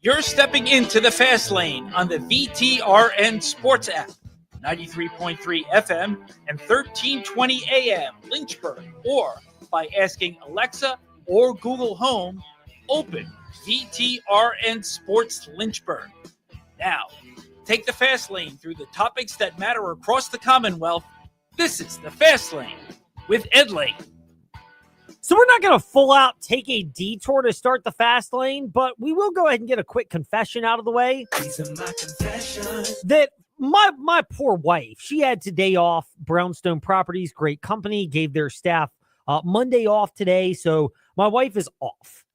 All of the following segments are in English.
You're stepping into the fast lane on the VTRN Sports app, 93.3 FM and 1320 AM Lynchburg, or by asking Alexa or Google Home, open VTRN Sports Lynchburg. Now, take the fast lane through the topics that matter across the Commonwealth. This is the Fast Lane with Ed Lane. So we're not going to full out take a detour to start the fast lane, but we will go ahead and get a quick confession out of the way. These are my confessions. That my poor wife, she had today off. Brownstone Properties, great company, gave their staff Monday off today. So my wife is off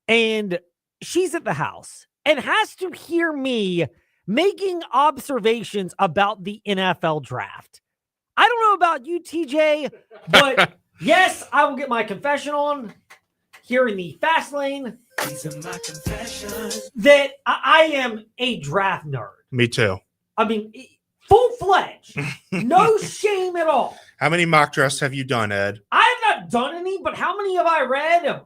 and she's at the house and has to hear me making observations about the NFL draft. I don't know about you, TJ, but yes, I will get my confession on here in the fast lane. These are my confessions. That I am a draft nerd. Me too. I mean, full-fledged. No shame at all. How many mock drafts have you done, Ed? I have not done any, but how many have I read?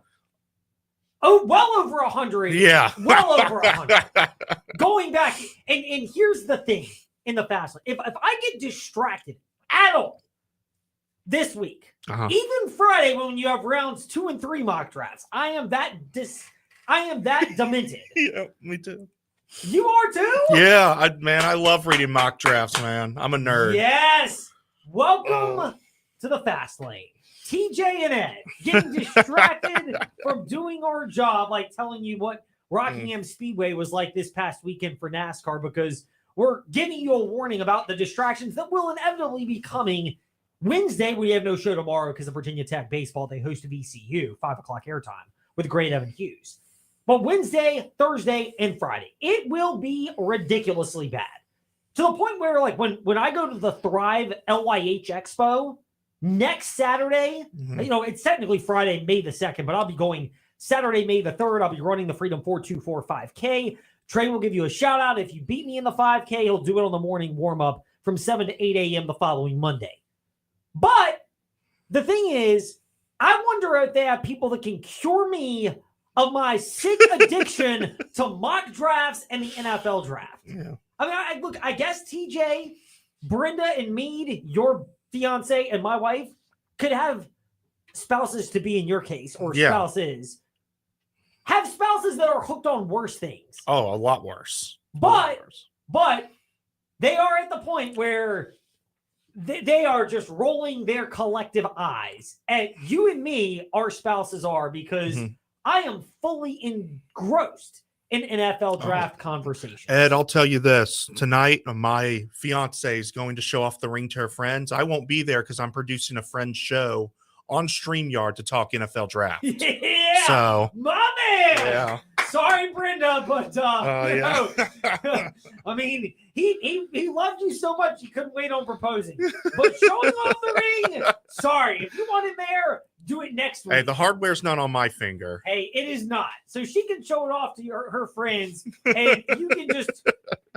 Oh, well over 100. Yeah. Well over 100. Going back, and here's the thing in the fast lane. If I get distracted at all this week, even Friday when you have rounds 2 and 3 mock drafts, I am that demented. Yeah, me too. You are too? Yeah, I love reading mock drafts, man. I'm a nerd. Yes. Welcome to the fast lane. TJ and Ed getting distracted from doing our job, like telling you what Rockingham Speedway was like this past weekend for NASCAR, because we're giving you a warning about the distractions that will inevitably be coming. Wednesday, we have no show tomorrow because of Virginia Tech baseball. They host VCU, 5 o'clock airtime with great Evan Hughes. But Wednesday, Thursday, and Friday, it will be ridiculously bad. To the point where, like, when I go to the Thrive LYH Expo next Saturday, it's technically Friday, May the 2nd, but I'll be going Saturday, May the 3rd. I'll be running the Freedom 424 5K. Trey will give you a shout out. If you beat me in the 5K, he'll do it on the morning warm-up from 7 to 8 a.m. the following Monday. But the thing is, I wonder if they have people that can cure me of my sick addiction to mock drafts and the NFL draft. Yeah. I mean, I guess TJ, Brenda, and Meade, your fiance and my wife, could have spouses to be in your case, or spouses. Have spouses that are hooked on worse things. Oh, a lot worse. But they are at the point where they are just rolling their collective eyes at you and me, our spouses are, because I am fully engrossed in NFL draft conversation. Ed, I'll tell you this. Tonight, my fiance is going to show off the ring to her friends. I won't be there because I'm producing a friend's show on StreamYard to talk NFL draft. Yeah, so, my man. Yeah. Sorry, Brenda, but yeah. I mean, he loved you so much he couldn't wait on proposing. But showing off the ring, sorry. If you want him there, do it next week. Hey, the hardware's not on my finger. Hey, it is not. So she can show it off to her friends, and you can just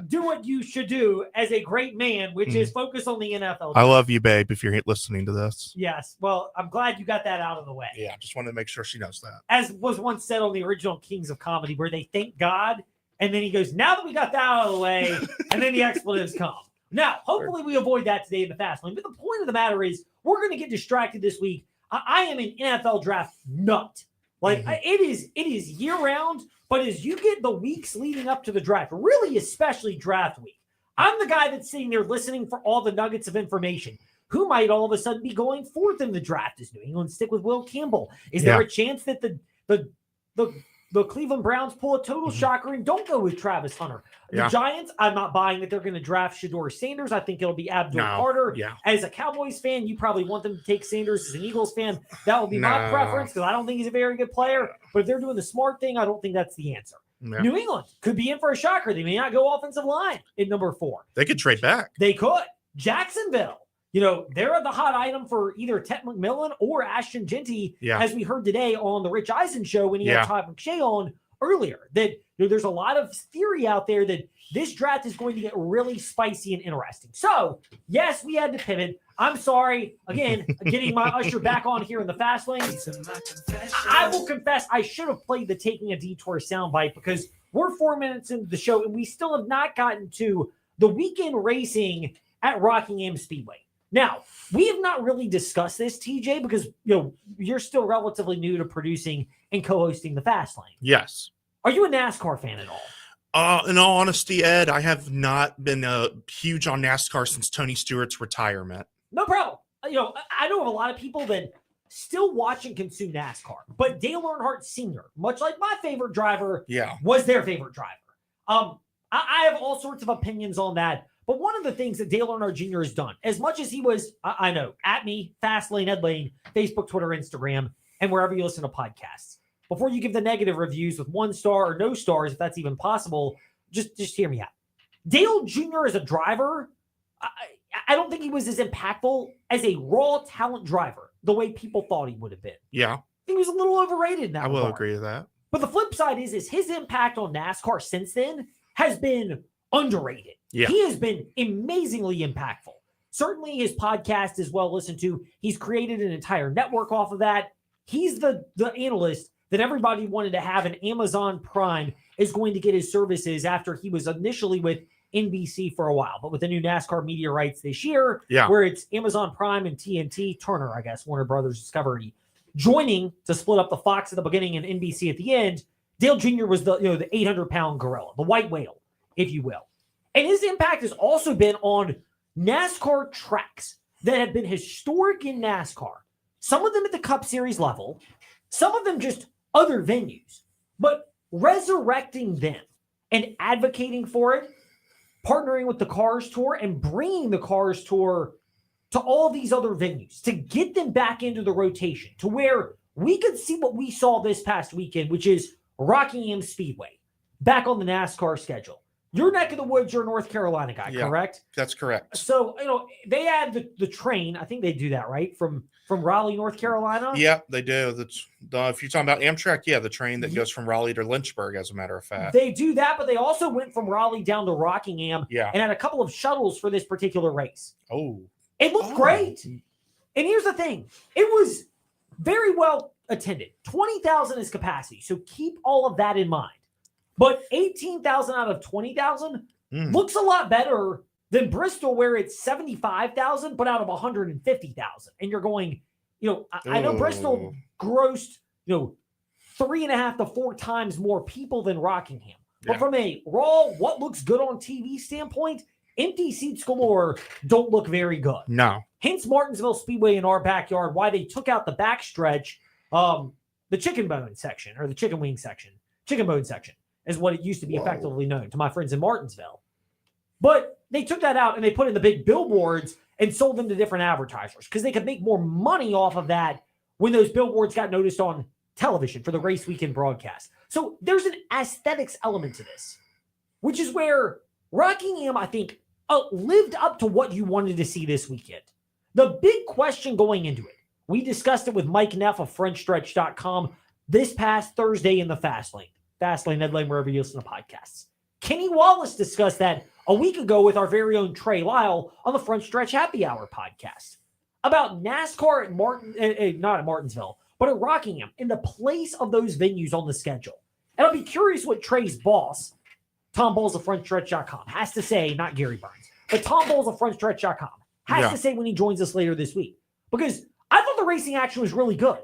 do what you should do as a great man, which is focus on the NFL. I love you, babe, if you're listening to this. Yes. Well, I'm glad you got that out of the way. Yeah, just wanted to make sure she knows that. As was once said on the original Kings of Comedy, where they thank God, and then he goes, now that we got that out of the way, and then the expletives come. Now, hopefully we avoid that today in the fast lane. But the point of the matter is, we're going to get distracted this week. I am an NFL draft nut. Like, it is year-round, but as you get the weeks leading up to the draft, really especially draft week, I'm the guy that's sitting there listening for all the nuggets of information. Who might all of a sudden be going fourth in the draft? Does New England stick with Will Campbell? Is there a chance that the Cleveland Browns pull a total shocker and don't go with Travis Hunter? The Giants, I'm not buying that they're going to draft Shedeur Sanders. I think it'll be Abdul Carter. Yeah. As a Cowboys fan, you probably want them to take Sanders. As an Eagles fan, that would be my preference because I don't think he's a very good player. But if they're doing the smart thing, I don't think that's the answer. Yeah. New England could be in for a shocker. They may not go offensive line in number 4. They could trade back. They could. Jacksonville. They're the hot item for either Ted McMillan or Ashton Genty, as we heard today on the Rich Eisen show when he had Todd McShay on earlier that there's a lot of theory out there that this draft is going to get really spicy and interesting. So, yes, we had to pivot. I'm sorry. Again, getting my usher back on here in the fast lane. I will confess I should have played the Taking a Detour soundbite because we're 4 minutes into the show and we still have not gotten to the weekend racing at Rockingham Speedway. Now, we have not really discussed this, TJ, because you're still relatively new to producing and co-hosting the Fast Lane. Yes. Are you a NASCAR fan at all? In all honesty, Ed, I have not been huge on NASCAR since Tony Stewart's retirement. No problem. I know of a lot of people that still watch and consume NASCAR, but Dale Earnhardt Sr., much like my favorite driver, was their favorite driver. I have all sorts of opinions on that, but one of the things that Dale Earnhardt Jr. has done, as much as he was, I know, at me, Fastlane, Ed Lane, Facebook, Twitter, Instagram, and wherever you listen to podcasts. Before you give the negative reviews with 1 star or no stars, if that's even possible, just hear me out. Dale Jr. as a driver, I don't think he was as impactful as a raw talent driver, the way people thought he would have been. Yeah. He was a little overrated in that I will regard. agree with that. But the flip side is his impact on NASCAR since then has been underrated. Yeah. He has been amazingly impactful. Certainly his podcast is well listened to. He's created an entire network off of that. He's the analyst that everybody wanted to have, and Amazon Prime is going to get his services after he was initially with NBC for a while. But with the new NASCAR media rights this year, where it's Amazon Prime and TNT, Turner, I guess, Warner Brothers Discovery, joining to split up the Fox at the beginning and NBC at the end, Dale Jr. was the 800-pound gorilla, the white whale, if you will. And his impact has also been on NASCAR tracks that have been historic in NASCAR. Some of them at the Cup Series level, some of them just other venues, but resurrecting them and advocating for it, partnering with the Cars Tour and bringing the Cars Tour to all these other venues to get them back into the rotation to where we could see what we saw this past weekend, which is Rockingham Speedway back on the NASCAR schedule. Your neck of the woods, you're a North Carolina guy, correct? That's correct. So, they add the train. I think they do that, right? From Raleigh, North Carolina? Yeah, they do. If you're talking about Amtrak, the train that goes from Raleigh to Lynchburg, as a matter of fact. They do that, but they also went from Raleigh down to Rockingham and had a couple of shuttles for this particular race. Oh. It looked great. And here's the thing. It was very well attended. 20,000 is capacity, so keep all of that in mind. But 18,000 out of 20,000 looks a lot better than Bristol, where it's 75,000, but out of 150,000. And you're going, I know Bristol grossed, 3.5 to 4 times more people than Rockingham. But from a raw, what looks good on TV standpoint, empty seats galore don't look very good. No. Hence Martinsville Speedway in our backyard, why they took out the backstretch, the chicken bone section, or the chicken wing section. Chicken bone section is what it used to be effectively known to my friends in Martinsville. But they took that out and they put in the big billboards and sold them to different advertisers because they could make more money off of that when those billboards got noticed on television for the race weekend broadcast. So there's an aesthetics element to this, which is where Rockingham, I think, lived up to what you wanted to see this weekend. The big question going into it, we discussed it with Mike Neff of FrenchStretch.com this past Thursday in the Fast Lane. Fast Lane, Ed Lane, wherever you listen to podcasts. Kenny Wallace discussed that a week ago with our very own Trey Lyle on the Front Stretch Happy Hour podcast about NASCAR at not at Martinsville, but at Rockingham in the place of those venues on the schedule. And I'll be curious what Trey's boss, Tom Bowles of FrontStretch.com, has to say, not Gary Burns, but Tom Bowles of FrontStretch.com has to say when he joins us later this week. Because I thought the racing action was really good.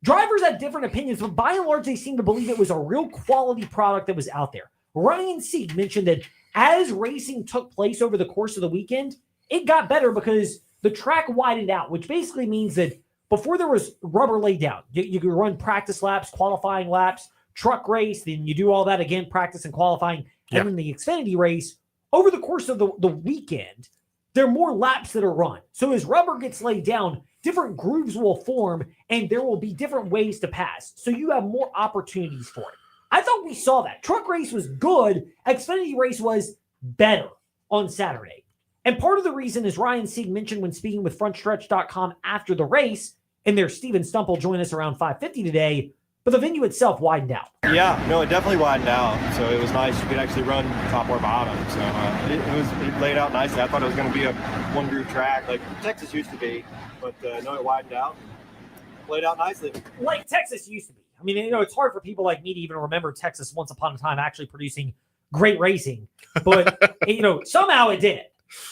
Drivers had different opinions, but by and large, they seem to believe it was a real quality product that was out there. Ryan Sieg mentioned that as racing took place over the course of the weekend, it got better because the track widened out, which basically means that before there was rubber laid down, you could run practice laps, qualifying laps, truck race, then you do all that again, practice and qualifying, and then the Xfinity race. Over the course of the weekend, there are more laps that are run. So as rubber gets laid down, different grooves will form, and there will be different ways to pass. So you have more opportunities for it. I thought we saw that. Truck race was good. Xfinity race was better on Saturday. And part of the reason, as Ryan Sieg mentioned when speaking with FrontStretch.com after the race, and their Steven Stump will join us around 5:50 today, but the venue itself widened out. Yeah, no, it definitely widened out. So it was nice. You could actually run top or bottom. So it laid out nicely. I thought it was going to be a one groove track like Texas used to be, but no, it widened out. Laid out nicely. Like Texas used to be. I mean, it's hard for people like me to even remember Texas once upon a time actually producing great racing, but somehow it did.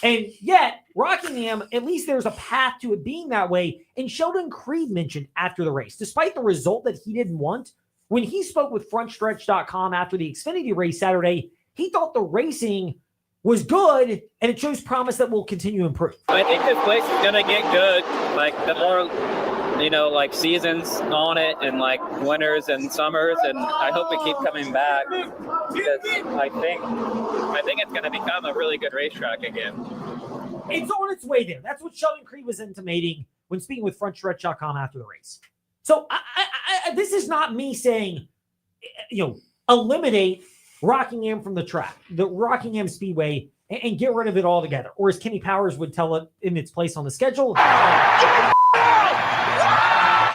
And yet, Rockingham, at least there's a path to it being that way. And Sheldon Creed mentioned after the race, despite the result that he didn't want, when he spoke with frontstretch.com after the Xfinity race Saturday, he thought the racing was good and it shows promise that will continue to improve. I think this place is going to get good. Like the more, seasons on it and like winters and summers. And I hope it keeps coming back because I think it's going to become a really good racetrack again. It's on its way there. That's what Sheldon Creed was intimating when speaking with frontstretch.com after the race. So this is not me saying, eliminate Rockingham from the track, the Rockingham Speedway, and get rid of it altogether. Or as Kenny Powers would tell it in its place on the schedule,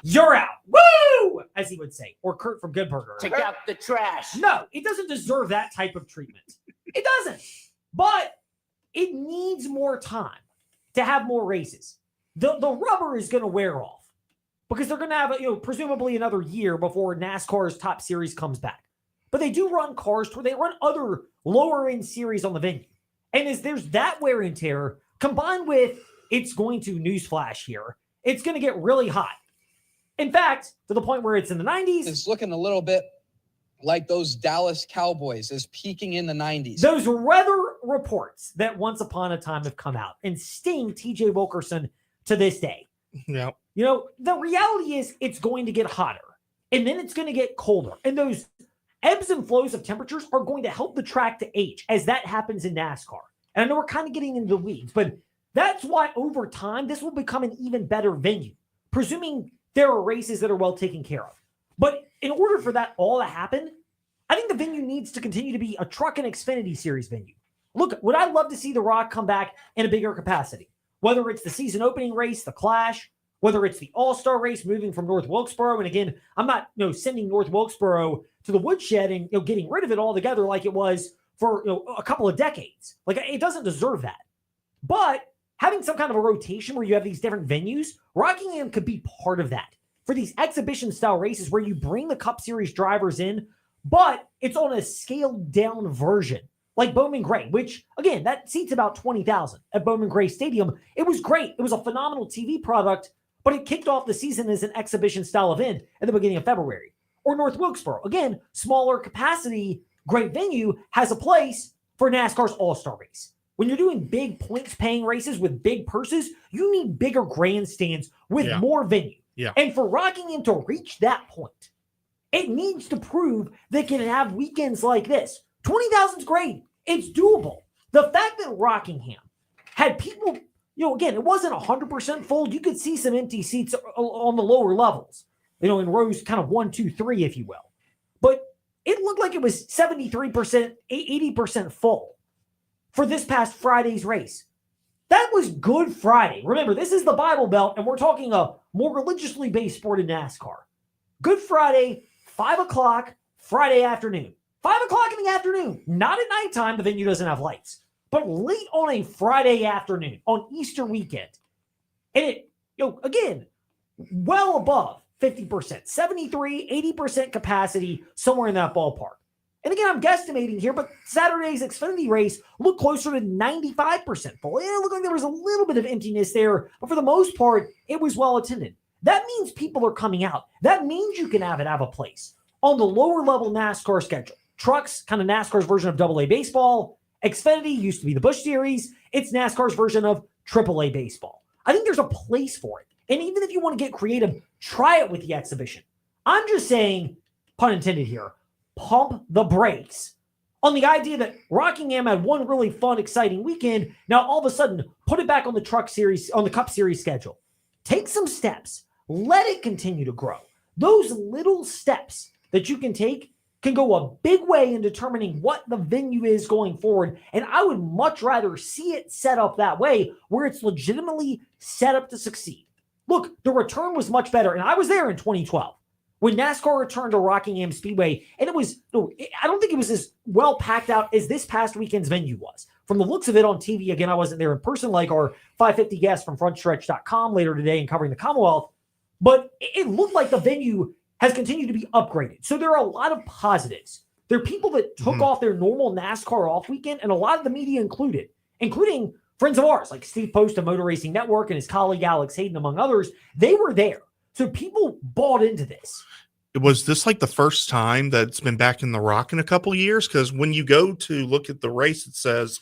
you're out. Woo! As he would say. Or Kurt from Good Burger. Take out the trash. No, it doesn't deserve that type of treatment. It doesn't. But it needs more time to have more races. The rubber is going to wear off because they're going to have, presumably another year before NASCAR's Top Series comes back. But they do run cars where they run other lower end series on the venue. And as there's that wear and tear combined with it's going to, newsflash here, it's going to get really hot. In fact, to the point where it's in the 90s. It's looking a little bit like those Dallas Cowboys is peaking in the 90s. Those weather reports that once upon a time have come out and sting TJ Wilkerson to this day. Yeah. The reality is it's going to get hotter and then it's going to get colder. And those ebbs and flows of temperatures are going to help the track to age as that happens in NASCAR. And I know we're kind of getting into the weeds, but that's why over time, this will become an even better venue, presuming there are races that are well taken care of. But in order for that all to happen, I think the venue needs to continue to be a Truck and Xfinity Series venue. Look, would I love to see the Rock come back in a bigger capacity? Whether it's the season opening race, the Clash, whether it's the All-Star race moving from North Wilkesboro. And again, I'm not sending North Wilkesboro to the woodshed and getting rid of it altogether like it was for a couple of decades. Like it doesn't deserve that. But having some kind of a rotation where you have these different venues, Rockingham could be part of that. For these exhibition-style races where you bring the Cup Series drivers in, but it's on a scaled-down version, like Bowman Gray, which, again, that seats about 20,000 at Bowman Gray Stadium. It was great. It was a phenomenal TV product, but it kicked off the season as an exhibition-style event at the beginning of February. Or North Wilkesboro, again, smaller capacity, great venue, has a place for NASCAR's All-Star race. When you're doing big points-paying races with big purses, you need bigger grandstands with more venue. Yeah. And for Rockingham to reach that point, it needs to prove they can have weekends like this. 20,000 is great. It's doable. The fact that Rockingham had people, again, it wasn't 100% full. You could see some empty seats on the lower levels, in rows kind of 1, 2, 3, if you will. But it looked like it was 73%, 80% full for this past Friday's race. That was Good Friday. Remember, this is the Bible Belt, and we're talking a more religiously based sport in NASCAR. Good Friday, 5 o'clock, Friday afternoon. 5 o'clock in the afternoon, not at nighttime, the venue doesn't have lights, but late on a Friday afternoon, on Easter weekend. And it, again, well above 50%, 73, 80% capacity, somewhere in that ballpark. And again, I'm guesstimating here, but Saturday's Xfinity race looked closer to 95% full. It looked like there was a little bit of emptiness there, but for the most part, it was well attended. That means people are coming out. That means you can have a place on the lower level NASCAR schedule. Trucks, kind of NASCAR's version of AA baseball. Xfinity used to be the Busch Series. It's NASCAR's version of AAA baseball. I think there's a place for it. And even if you want to get creative, try it with the exhibition. I'm just saying, pun intended here, pump the brakes on the idea that Rockingham had one really fun, exciting weekend. Now, all of a sudden, put it back on the Truck Series, on the Cup Series schedule. Take some steps. Let it continue to grow. Those little steps that you can take can go a big way in determining what the venue is going forward. And I would much rather see it set up that way where it's legitimately set up to succeed. Look, the return was much better. And I was there in 2012 when NASCAR returned to Rockingham Speedway, and I don't think it was as well packed out as this past weekend's venue was. From the looks of it on TV, again, I wasn't there in person like our 550 guest from frontstretch.com later today and covering the Commonwealth, but it looked like the venue has continued to be upgraded. So there are a lot of positives. There are people that took off their normal NASCAR off weekend, and a lot of the media including friends of ours like Steve Post of Motor Racing Network and his colleague Alex Hayden, among others. They were there. So people bought into this. Was this like the first time that it's been back in the Rock in a couple of years? Because when you go to look at the race, it says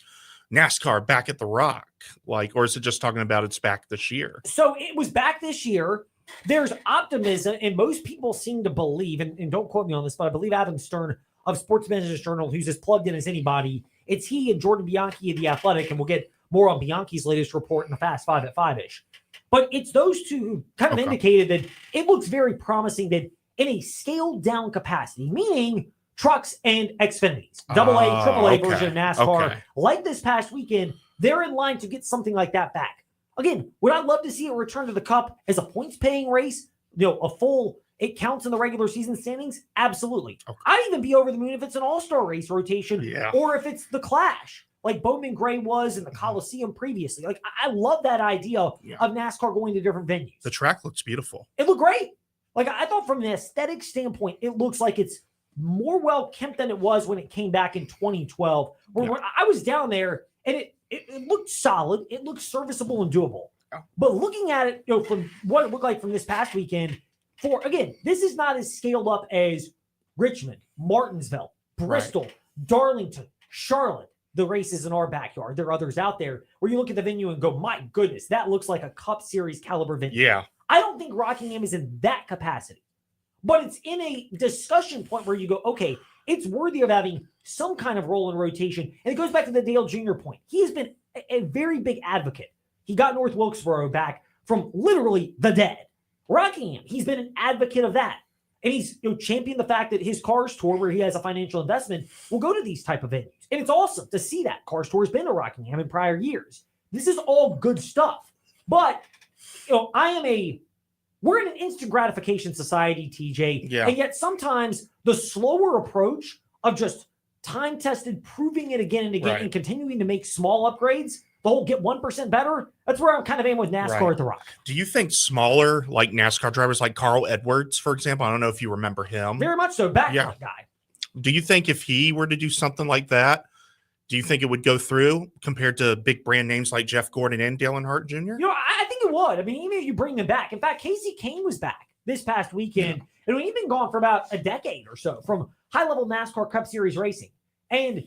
NASCAR back at the Rock. Or is it just talking about it's back this year? So it was back this year. There's optimism, and most people seem to believe, and don't quote me on this, but I believe Adam Stern of Sports Business Journal, who's as plugged in as anybody, it's he and Jordan Bianchi of The Athletic, and we'll get more on Bianchi's latest report in the Fast Five at 5-ish. But it's those two who kind of indicated that it looks very promising that in a scaled down capacity, meaning trucks and Xfinities, AA, AAA version of NASCAR, like this past weekend, they're in line to get something like that back. Again, would I love to see it return to the Cup as a points-paying race? It counts in the regular season standings? Absolutely. I'd even be over the moon if it's an all-star race rotation or if it's the Clash, like Bowman Gray was in the Coliseum previously. I love that idea of NASCAR going to different venues. The track looks beautiful. It looked great. I thought from an aesthetic standpoint, it looks like it's more well-kept than it was when it came back in 2012. When I was down there, and it looked solid. It looked serviceable and doable. But looking at it, from what it looked like from this past weekend, this is not as scaled up as Richmond, Martinsville, Bristol, Darlington, Charlotte. The races in our backyard. There are others out there where you look at the venue and go, my goodness, that looks like a Cup Series caliber venue. Yeah. I don't think Rockingham is in that capacity, but it's in a discussion point where you go, okay, it's worthy of having some kind of role in rotation. And it goes back to the Dale Jr. point. He has been a very big advocate. He got North Wilkesboro back from literally the dead. Rockingham, he's been an advocate of that. And he's championed the fact that his Cars Tour, where he has a financial investment, will go to these type of venues. And it's awesome to see that. Cars Tour has been to Rockingham in prior years. This is all good stuff. But, we're in an instant gratification society, TJ. Yeah. And yet sometimes the slower approach of just time-tested, proving it again and again, and continuing to make small upgrades, the whole get 1% better, that's where I'm kind of aiming with NASCAR at the Rock. Do you think smaller, like NASCAR drivers like Carl Edwards, for example, I don't know if you remember him. Very much so. Background guy. Do you think if he were to do something like that, do you think it would go through compared to big brand names like Jeff Gordon and Dale Earnhardt Jr.? I think it would. I mean, even if you bring them back. In fact, Casey Kane was back this past weekend. And he'd been gone for about a decade or so from high-level NASCAR Cup Series racing. And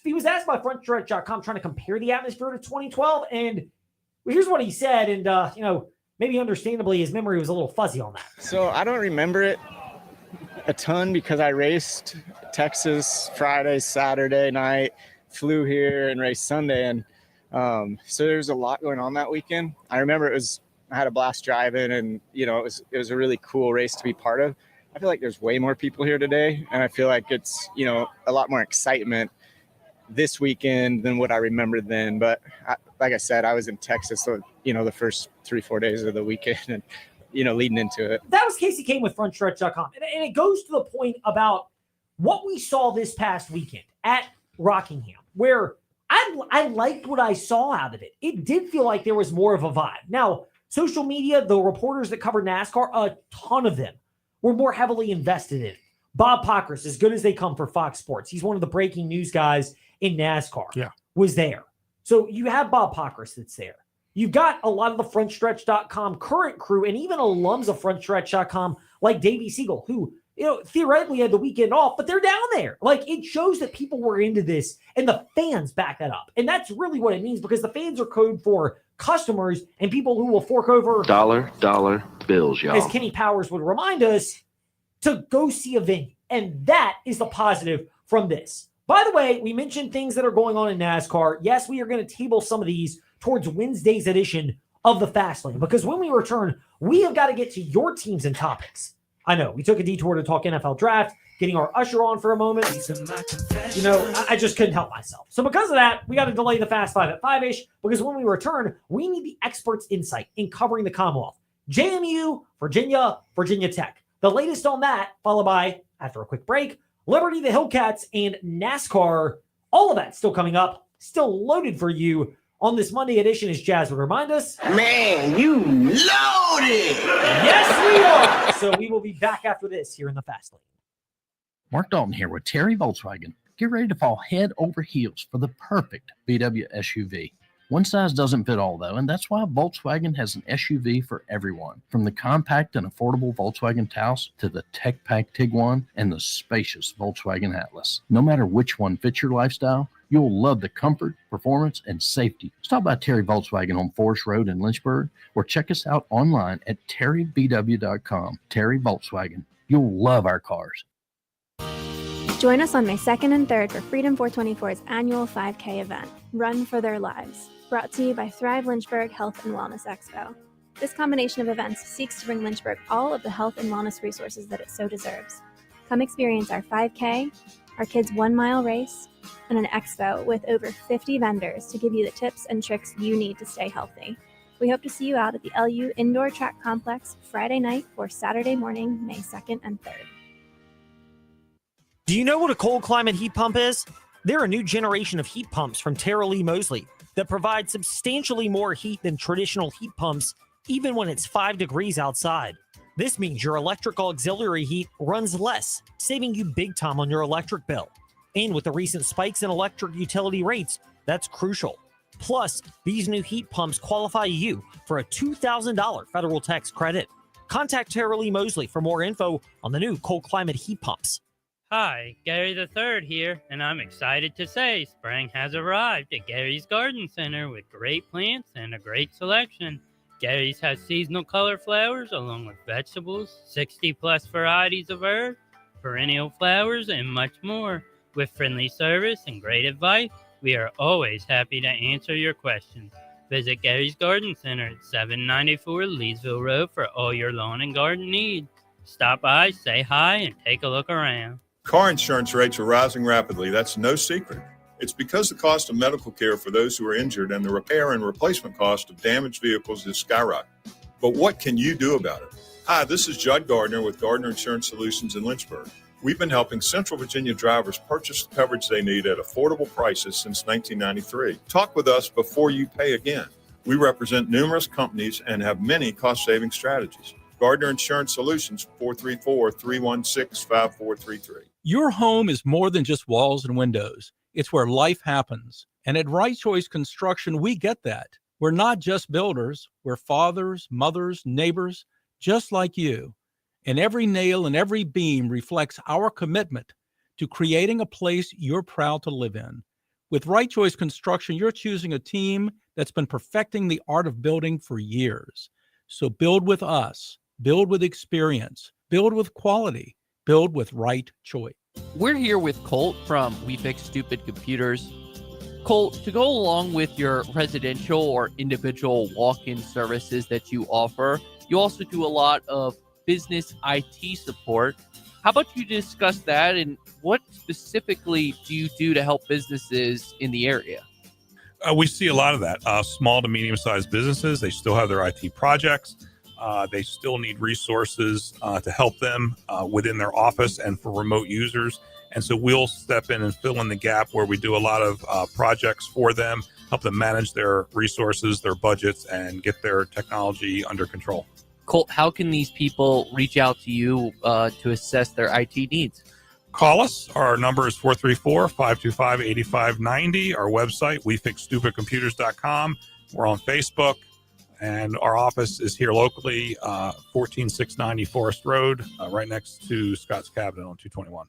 he was asked by frontstretch.com trying to compare the atmosphere to 2012. And here's what he said. And, maybe understandably, his memory was a little fuzzy on that. So I don't remember it a ton because I raced Texas Friday, Saturday night, flew here and raced Sunday. And so there's a lot going on that weekend. I remember I had a blast driving and, it was a really cool race to be part of. I feel like there's way more people here today. And I feel like it's, a lot more excitement this weekend than what I remember then. But like I said, I was in Texas, so, the first 3-4 days of the weekend and, leading into it. That was Casey Kane with frontstretch.com. And it goes to the point about what we saw this past weekend at Rockingham, where I liked what I saw out of it. It did feel like there was more of a vibe. Now, social media, the reporters that covered NASCAR, a ton of them were more heavily invested in it. Bob Pockris, as good as they come for Fox Sports, he's one of the breaking news guys in NASCAR, was there. So you have Bob Pockris that's there. You've got a lot of the frontstretch.com current crew and even alums of frontstretch.com like Davey Siegel, who, theoretically had the weekend off, but they're down there. It shows that people were into this and the fans back that up. And that's really what it means, because the fans are code for customers and people who will fork over dollar bills, y'all. As Kenny Powers would remind us, to go see a venue. And that is the positive from this. By the way, we mentioned things that are going on in NASCAR. Yes, we are going to table some of these towards Wednesday's edition of the Fast Lane, because when we return, we have got to get to your teams and topics. I know we took a detour to talk NFL draft, getting our usher on for a moment. I just couldn't help myself. So because of that, we got to delay the Fast Five at 5-ish, because when we return, we need the experts' insight in covering the Commonwealth. JMU, Virginia Tech. The latest on that, followed by, after a quick break, Liberty the Hillcats and NASCAR. All of that still coming up, still loaded for you on this Monday edition, as Jazz would remind us. Man, you loaded! Yes, we are! So we will be back after this here in the Fast Lane. Mark Dalton here with Terry Volkswagen. Get ready to fall head over heels for the perfect VW SUV. One size doesn't fit all, though, and that's why Volkswagen has an SUV for everyone. From the compact and affordable Volkswagen Taos to the tech-packed Tiguan and the spacious Volkswagen Atlas. No matter which one fits your lifestyle, you'll love the comfort, performance, and safety. Stop by Terry Volkswagen on Forest Road in Lynchburg or check us out online at terrybw.com. Terry Volkswagen. You'll love our cars. Join us on May 2nd and 3rd for Freedom 424's annual 5K event, Run for Their Lives, brought to you by Thrive Lynchburg Health and Wellness Expo. This combination of events seeks to bring Lynchburg all of the health and wellness resources that it so deserves. Come experience our 5K, our kids' 1 mile race, and an expo with over 50 vendors to give you the tips and tricks you need to stay healthy. We hope to see you out at the LU Indoor Track Complex Friday night or Saturday morning, May 2nd and 3rd. Do you know what a cold climate heat pump is? They're a new generation of heat pumps from Tara Lee Mosley that provide substantially more heat than traditional heat pumps, even when it's 5 degrees outside. This means your electrical auxiliary heat runs less, saving you big time on your electric bill. And with the recent spikes in electric utility rates, that's crucial. Plus, these new heat pumps qualify you for a $2,000 federal tax credit. Contact Tara Lee Mosley for more info on the new cold climate heat pumps. Hi, Gary the Third here, and I'm excited to say spring has arrived at Gary's Garden Center with great plants and a great selection. Gary's has seasonal color flowers along with vegetables, 60-plus varieties of herbs, perennial flowers, and much more. With friendly service and great advice, we are always happy to answer your questions. Visit Gary's Garden Center at 794 Leesville Road for all your lawn and garden needs. Stop by, say hi, and take a look around. Car insurance rates are rising rapidly. That's no secret. It's because the cost of medical care for those who are injured and the repair and replacement cost of damaged vehicles is skyrocketing. But what can you do about it? Hi, this is Judd Gardner with Gardner Insurance Solutions in Lynchburg. We've been helping Central Virginia drivers purchase the coverage they need at affordable prices since 1993. Talk with us before you pay again. We represent numerous companies and have many cost-saving strategies. Gardner Insurance Solutions, 434-316-5433. Your home is more than just walls and windows. It's where life happens. And at Right Choice Construction, we get that. We're not just builders. We're fathers, mothers, neighbors, just like you. And every nail and every beam reflects our commitment to creating a place you're proud to live in. With Right Choice Construction, you're choosing a team that's been perfecting the art of building for years. So build with us. Build with experience. Build with quality. Build with Right Choice. We're here with Colt from We Fix Stupid Computers. Colt, to go along with your residential or individual walk-in services that you offer, you also do a lot of business IT support. How about you discuss that and what specifically do you do to help businesses in the area? We see a lot of that. Small to medium-sized businesses, they still have their IT projects. They still need resources to help them within their office and for remote users. And so we'll step in and fill in the gap where we do a lot of projects for them, help them manage their resources, their budgets, and get their technology under control. Colt, how can these people reach out to you to assess their IT needs? Call us. Our number is 434-525-8590. Our website, wefixstupidcomputers.com. We're on Facebook. And our office is here locally, 14690 Forest Road, right next to Scott's Cabinet on 221.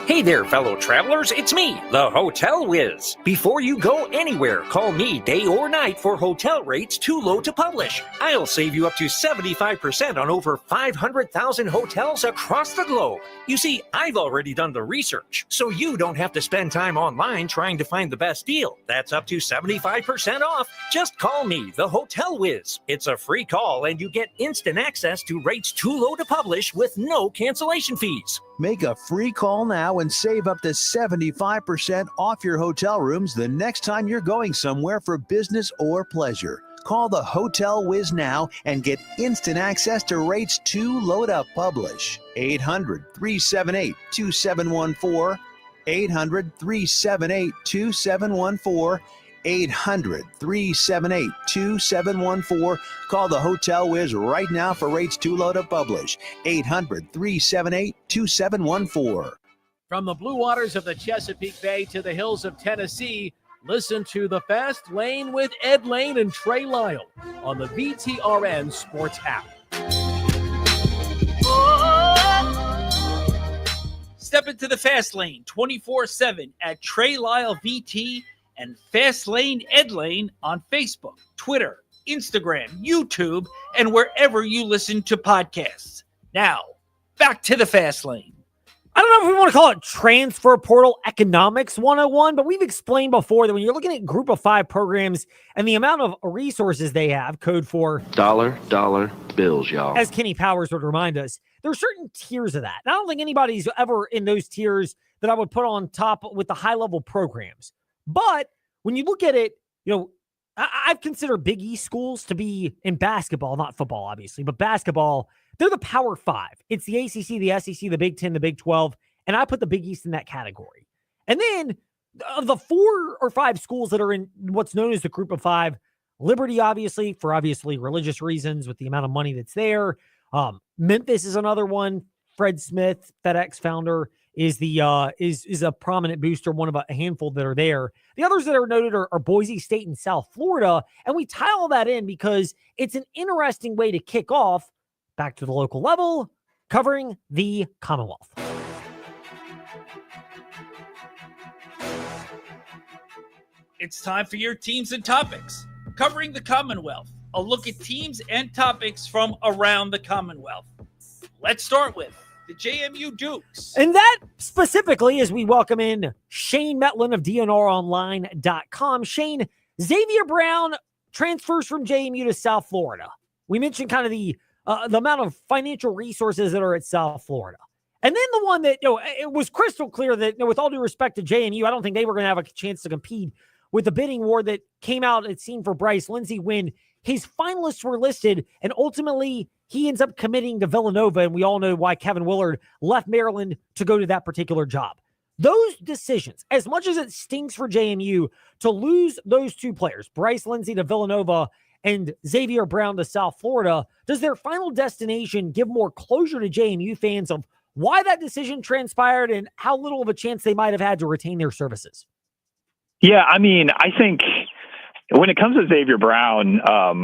Hey there, fellow travelers. It's me, the Hotel Whiz. Before you go anywhere, call me day or night for hotel rates too low to publish. I'll save you up to 75% on over 500,000 hotels across the globe. You see, I've already done the research, so you don't have to spend time online trying to find the best deal. That's up to 75% off. Just call me, the Hotel Whiz. It's a free call, and you get instant access to rates too low to publish with no cancellation fees. Make a free call now and save up to 75% off your hotel rooms the next time you're going somewhere for business or pleasure. Call the Hotel Whiz now and get instant access to rates to load up publish. 800-378-2714. 800-378-2714. 800-378-2714. Call the Hotel Whiz right now for rates to load up publish. 800-378-2714. From the blue waters of the Chesapeake Bay to the hills of Tennessee, listen to The Fast Lane with Ed Lane and Trey Lyle on the VTRN Sports app. Step into the Fast Lane 24/7 at Trey Lyle VT and Fast Lane Ed Lane on Facebook, Twitter, Instagram, YouTube, and wherever you listen to podcasts. Now, back to the Fast Lane. I don't know if we want to call it transfer portal economics 101, but we've explained before that when you're looking at group of 5 programs and the amount of resources they have, code for dollar bills, y'all. As Kenny Powers would remind us, there are certain tiers of that. And I don't think anybody's ever in those tiers that I would put on top with the high-level programs. But when you look at it, I've considered Big East schools to be in basketball, not football, obviously, but basketball. They're the Power 5. It's the ACC, the SEC, the Big 10, the Big 12, and I put the Big East in that category. And then the 4 or 5 schools that are in what's known as the Group of 5, Liberty, obviously, for obviously religious reasons with the amount of money that's there. Memphis is another one. Fred Smith, FedEx founder, is a prominent booster, one of a handful that are there. The others that are noted are Boise State and South Florida, and we tie all that in because it's an interesting way to kick off back to the local level, covering the Commonwealth. It's time for your teams and topics, covering the Commonwealth. A look at teams and topics from around the Commonwealth. Let's start with the JMU Dukes. And that specifically as we welcome in Shane Metlin of DNRonline.com. Shane, Xavier Brown transfers from JMU to South Florida. We mentioned kind of the amount of financial resources that are at South Florida. And then the one that, it was crystal clear that, with all due respect to JMU, I don't think they were going to have a chance to compete with the bidding war that came out, it seemed, for Bryce Lindsey when his finalists were listed, and ultimately he ends up committing to Villanova, and we all know why Kevin Willard left Maryland to go to that particular job. Those decisions, as much as it stings for JMU to lose those 2 players, Bryce Lindsey to Villanova and Xavier Brown to South Florida, does their final destination give more closure to JMU fans of why that decision transpired and how little of a chance they might have had to retain their services? Yeah, I mean, I think when it comes to Xavier Brown, I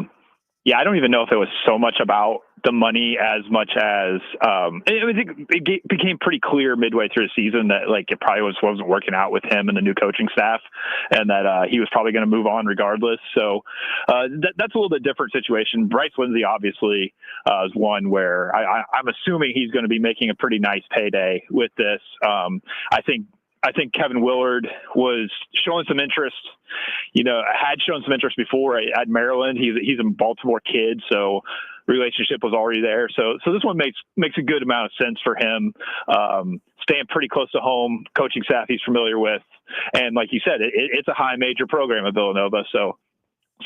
don't even know if it was so much about the money as much as it became pretty clear midway through the season that it probably wasn't working out with him and the new coaching staff, and that he was probably going to move on regardless. So that's a little bit different situation. Bryce Lindsey obviously is one where I'm assuming he's going to be making a pretty nice payday with this. I think Kevin Willard was showing some interest, had shown some interest before at Maryland. He's a Baltimore kid, so relationship was already there. So this one makes a good amount of sense for him. Staying pretty close to home, coaching staff he's familiar with, and like you said, it's a high major program at Villanova, so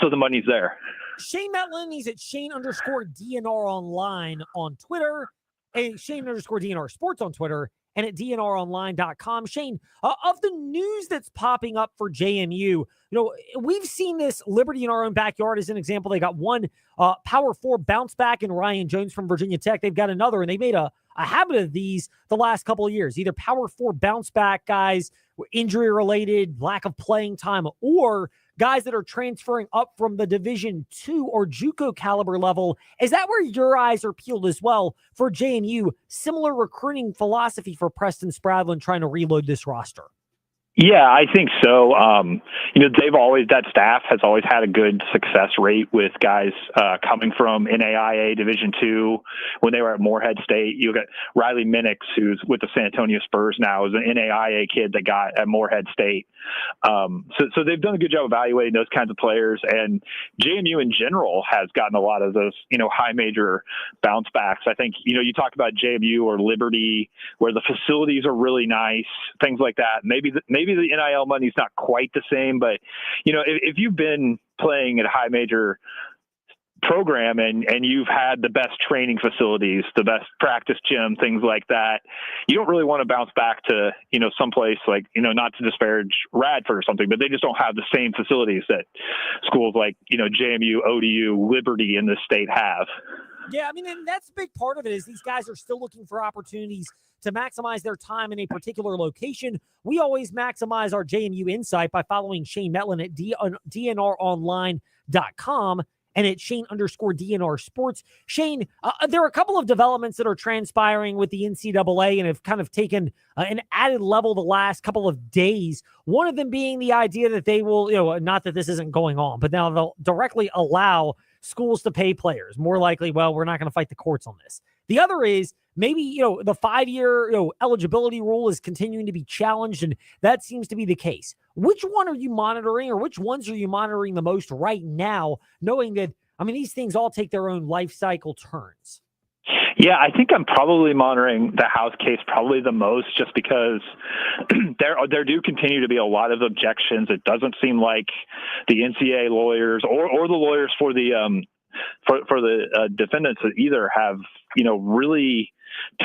the money's there. Shane Metlin, he's at Shane_DNR online on Twitter, and Shane_DNR Sports on Twitter, and at DNRonline.com. Shane, of the news that's popping up for JMU, we've seen this Liberty in our own backyard as an example. They got one Power 4 bounce back in Ryan Jones from Virginia Tech. They've got another, and they made a habit of these the last couple of years, either Power 4 bounce back guys, injury related, lack of playing time, or guys that are transferring up from the Division II or JUCO caliber level. Is that where your eyes are peeled as well for JMU? Similar recruiting philosophy for Preston Spradlin trying to reload this roster? Yeah, I think so. That staff has always had a good success rate with guys coming from NAIA Division II. When they were at Morehead State, you got Riley Minix, who's with the San Antonio Spurs now, is an NAIA kid that got at Morehead State. So they've done a good job evaluating those kinds of players, and JMU in general has gotten a lot of those, high major bounce backs. I think, you talk about JMU or Liberty, where the facilities are really nice, things like that. Maybe maybe the NIL money is not quite the same, but if you've been playing at a high major program and you've had the best training facilities, the best practice gym, things like that, you don't really want to bounce back to someplace like, not to disparage Radford or something, but they just don't have the same facilities that schools like JMU, ODU, Liberty in this state have. Yeah, I mean, and that's a big part of it is these guys are still looking for opportunities to maximize their time in a particular location. We always maximize our JMU insight by following Shane Metlin at DNRonline.com and at Shane_DNR Sports. Shane, there are a couple of developments that are transpiring with the NCAA and have kind of taken an added level the last couple of days. One of them being the idea that they will, not that this isn't going on, but now they'll directly allow schools to pay players. More likely, well, we're not going to fight the courts on this. The other is maybe, the 5-year eligibility rule is continuing to be challenged, and that seems to be the case. Which one are you monitoring, or which ones are you monitoring the most right now, knowing that, I mean, these things all take their own life cycle turns? Yeah, I think I'm probably monitoring the House case probably the most, just because there do continue to be a lot of objections. It doesn't seem like the NCAA lawyers or the lawyers for the defendants either have really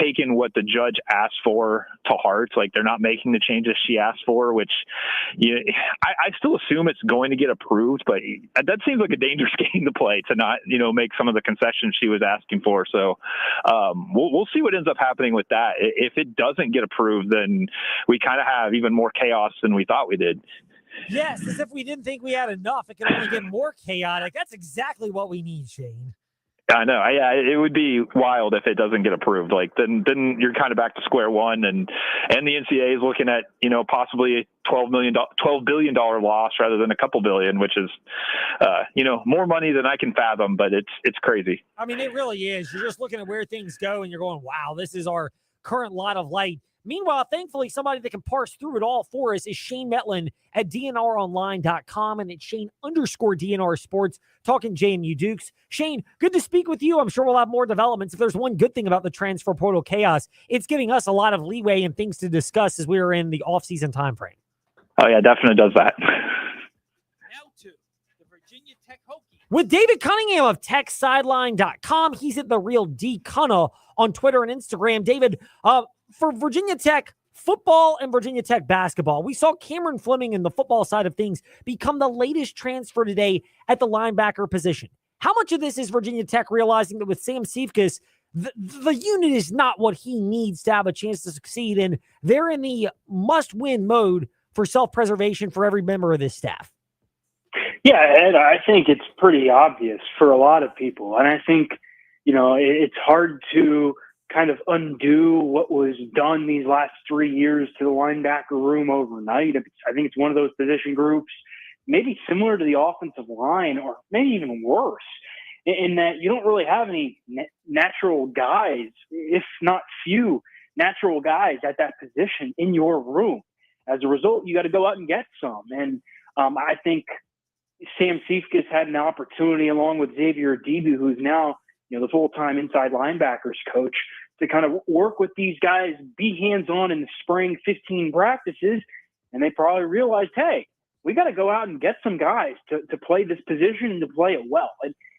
taken what the judge asked for to heart. Like, they're not making the changes she asked for, which I still assume it's going to get approved, but that seems like a dangerous game to play, to not make some of the concessions she was asking for. So we'll see what ends up happening with that. If it doesn't get approved, then we kind of have even more chaos than we thought we did. Yes, as if we didn't think we had enough. It can only get more chaotic. That's exactly what we need, Shane. I know. Yeah, it would be wild if it doesn't get approved. Like, then you're kind of back to square one, and the NCAA is looking at possibly a $12 billion loss rather than a couple billion, which is more money than I can fathom. But it's crazy. I mean, it really is. You're just looking at where things go, and you're going, "Wow, this is our current lot of light." Meanwhile, thankfully, somebody that can parse through it all for us is Shane Metlin at DNRonline.com and at Shane_DNR Sports, talking JMU Dukes. Shane, good to speak with you. I'm sure we'll have more developments. If there's one good thing about the transfer portal chaos, it's giving us a lot of leeway and things to discuss as we are in the offseason timeframe. Oh, yeah, definitely does that. Now to the Virginia Tech Hokies. With David Cunningham of TechSideline.com, he's at The Real D Cunna on Twitter and Instagram. David, for Virginia Tech football and Virginia Tech basketball, we saw Cameron Fleming in the football side of things become the latest transfer today at the linebacker position. How much of this is Virginia Tech realizing that with Sam Sifkas, the unit is not what he needs to have a chance to succeed, and they're in the must-win mode for self-preservation for every member of this staff? Yeah, Ed, I think it's pretty obvious for a lot of people. And I think, it's hard to kind of undo what was done these last 3 years to the linebacker room overnight. I think it's one of those position groups, maybe similar to the offensive line, or maybe even worse, in that you don't really have any natural guys, if not few natural guys at that position in your room. As a result, you got to go out and get some. And I think Sam Sifkas had an opportunity, along with Xavier Adibu, who's now the full-time inside linebackers coach, to kind of work with these guys, be hands-on in the spring 15 practices. And they probably realized, hey, we got to go out and get some guys to play this position and to play it well.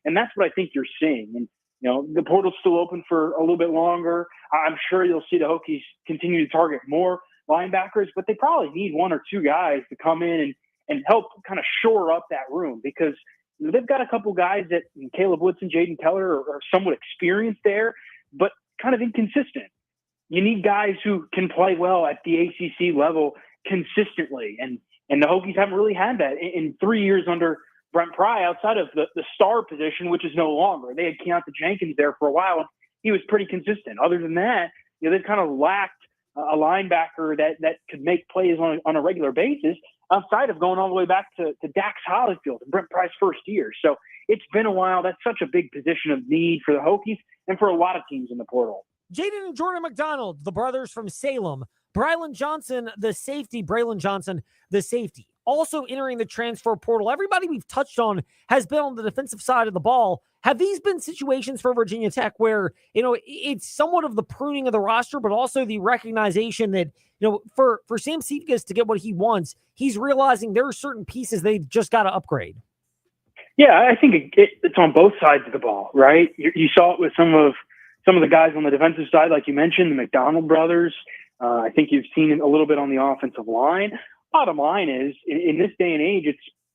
And that's what I think you're seeing. And, the portal's still open for a little bit longer. I'm sure you'll see the Hokies continue to target more linebackers, but they probably need one or two guys to come in and help kind of shore up that room, because they've got a couple guys that Caleb Woods and Jaden Keller are somewhat experienced there, but kind of inconsistent. You need guys who can play well at the ACC level consistently. And the Hokies haven't really had that in 3 years under Brent Pry, outside of the star position, which is no longer. They had Keontae Jenkins there for a while, and he was pretty consistent. Other than that, they've kind of lacked a linebacker that could make plays on a regular basis, outside of going all the way back to Dax Hollifield and Brent Pry's first year. So it's been a while. That's such a big position of need for the Hokies and for a lot of teams in the portal. Jaden and Jordan McDonald, the brothers from Salem. Braylon Johnson, the safety. Also entering the transfer portal. Everybody we've touched on has been on the defensive side of the ball. Have these been situations for Virginia Tech where, it's somewhat of the pruning of the roster, but also the recognition that for Sam Seifkas to get what he wants, he's realizing there are certain pieces they've just got to upgrade. Yeah, I think it's on both sides of the ball, right? You saw it with some of the guys on the defensive side, like you mentioned, the McDonald brothers. I think you've seen it a little bit on the offensive line. Bottom line is, in this day and age,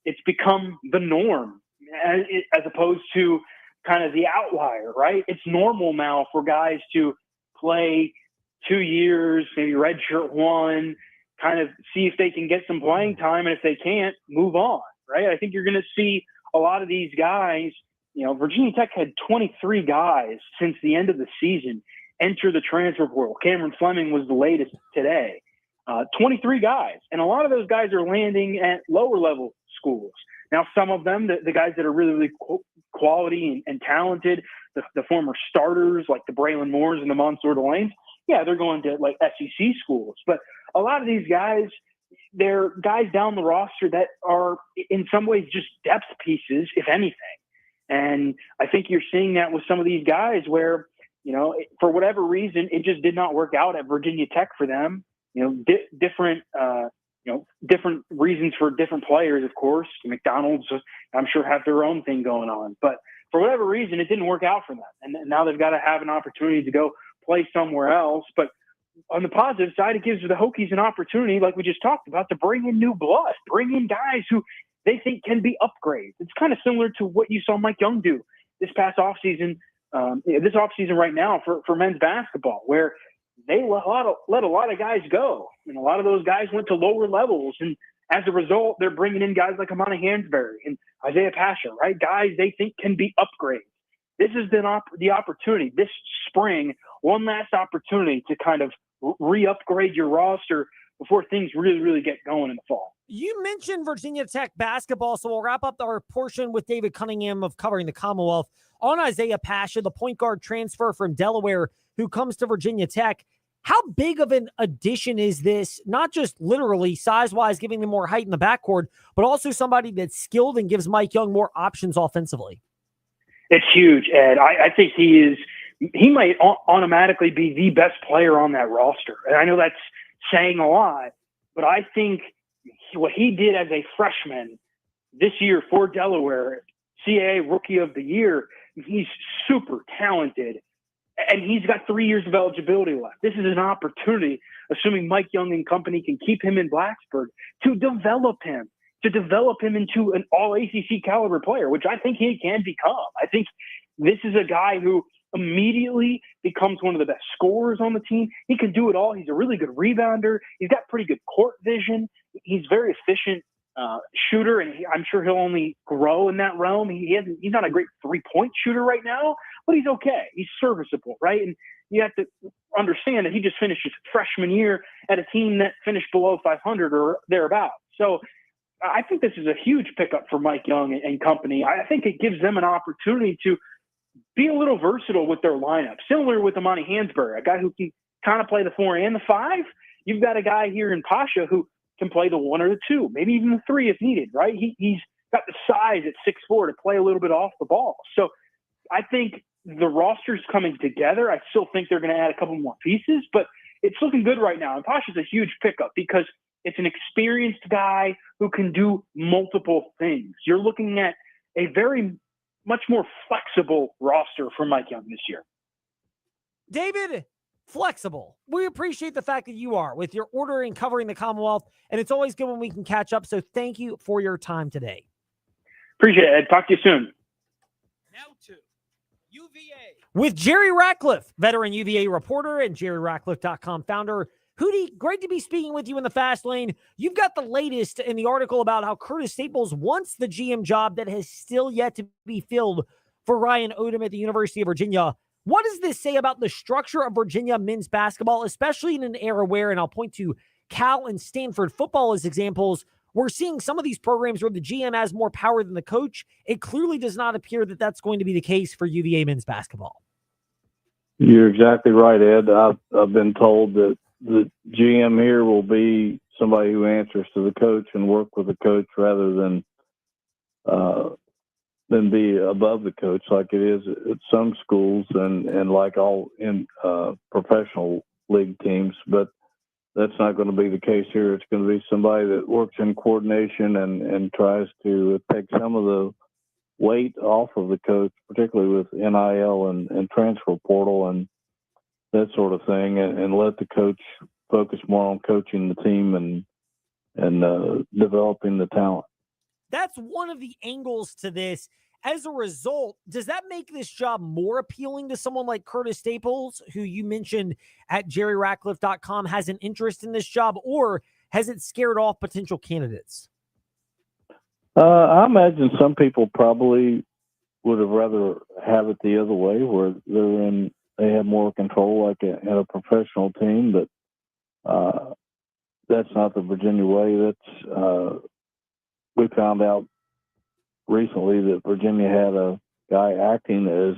it's become the norm as opposed to kind of the outlier, right? It's normal now for guys to play 2 years, maybe redshirt one, kind of see if they can get some playing time, and if they can't, move on, right? I think you're going to see a lot of these guys. Virginia Tech had 23 guys since the end of the season enter the transfer portal. Cameron Fleming was the latest today. 23 guys. And a lot of those guys are landing at lower level schools. Now, some of them, the guys that are really, really quality and talented, the former starters like the Braylon Moores and the Mansour Delanes, yeah, they're going to like SEC schools. But a lot of these guys, they're guys down the roster that are in some ways just depth pieces, if anything. And I think you're seeing that with some of these guys where, for whatever reason, it just did not work out at Virginia Tech for them. Different reasons for different players, of course. McDonald's, I'm sure, have their own thing going on. But for whatever reason, it didn't work out for them. And now they've got to have an opportunity to go play somewhere else. But on the positive side, it gives the Hokies an opportunity, like we just talked about, to bring in new blood, bring in guys who they think can be upgrades. It's kind of similar to what you saw Mike Young do this past offseason, this offseason right now for men's basketball, where they let a lot of guys go. And a lot of those guys went to lower levels. And as a result, they're bringing in guys like Amani Hansberry and Isaiah Pasha, right? Guys they think can be upgrades. This has been the opportunity this spring, one last opportunity to kind of re-upgrade your roster before things really, really get going in the fall. You mentioned Virginia Tech basketball, so we'll wrap up our portion with David Cunningham of covering the Commonwealth on Isaiah Pasha, the point guard transfer from Delaware who comes to Virginia Tech. How big of an addition is this, not just literally size-wise giving them more height in the backcourt, but also somebody that's skilled and gives Mike Young more options offensively? It's huge, Ed. I think he might automatically be the best player on that roster. And I know that's saying a lot, but I think what he did as a freshman this year for Delaware, CAA Rookie of the Year, he's super talented, and he's got 3 years of eligibility left. This is an opportunity, assuming Mike Young and company can keep him in Blacksburg, to develop him into an all-ACC caliber player, which I think he can become. I think this is a guy who immediately becomes one of the best scorers on the team. He can do it all. He's a really good rebounder. He's got pretty good court vision. He's very efficient shooter, and I'm sure he'll only grow in that realm. He's not a great three-point shooter right now, but he's okay. He's serviceable, right? And you have to understand that he just finished his freshman year at a team that finished below 500 or thereabouts. So I think this is a huge pickup for Mike Young and company. I think it gives them an opportunity to be a little versatile with their lineup, similar with Amani Hansberry, a guy who can kind of play the 4 and the 5. You've got a guy here in Pasha who can play the 1 or the 2, maybe even the 3 if needed, right? He's got the size at 6'4" to play a little bit off the ball. So I think the roster's coming together. I still think they're going to add a couple more pieces, but it's looking good right now. And Pasha's a huge pickup because it's an experienced guy who can do multiple things. You're looking at a very much more flexible roster for Mike Young this year. David, flexible. We appreciate the fact that you are with your ordering, covering the Commonwealth, and it's always good when we can catch up. So thank you for your time today. Appreciate it, Ed. Talk to you soon. Now to UVA. With Jerry Ratcliffe, veteran UVA reporter and JerryRatcliffe.com founder. Hootie, great to be speaking with you in the fast lane. You've got the latest in the article about how Curtis Staples wants the GM job that has still yet to be filled for Ryan Odom at the University of Virginia. What does this say about the structure of Virginia men's basketball, especially in an era where, and I'll point to Cal and Stanford football as examples, we're seeing some of these programs where the GM has more power than the coach. It clearly does not appear that that's going to be the case for UVA men's basketball. You're exactly right, Ed. I've been told that the GM here will be somebody who answers to the coach and work with the coach rather than be above the coach like it is at some schools and like all in professional league teams. But that's not going to be the case here. It's going to be somebody that works in coordination and tries to take some of the weight off of the coach, particularly with NIL and transfer portal and that sort of thing, and let the coach focus more on coaching the team and developing the talent. That's one of the angles to this. As a result, does that make this job more appealing to someone like Curtis Staples, who you mentioned at jerryratcliffe.com has an interest in this job, or has it scared off potential candidates? I imagine some people probably would have rather have it the other way, where they have more control, like in a professional team. But that's not the Virginia way. That's we found out recently that Virginia had a guy acting as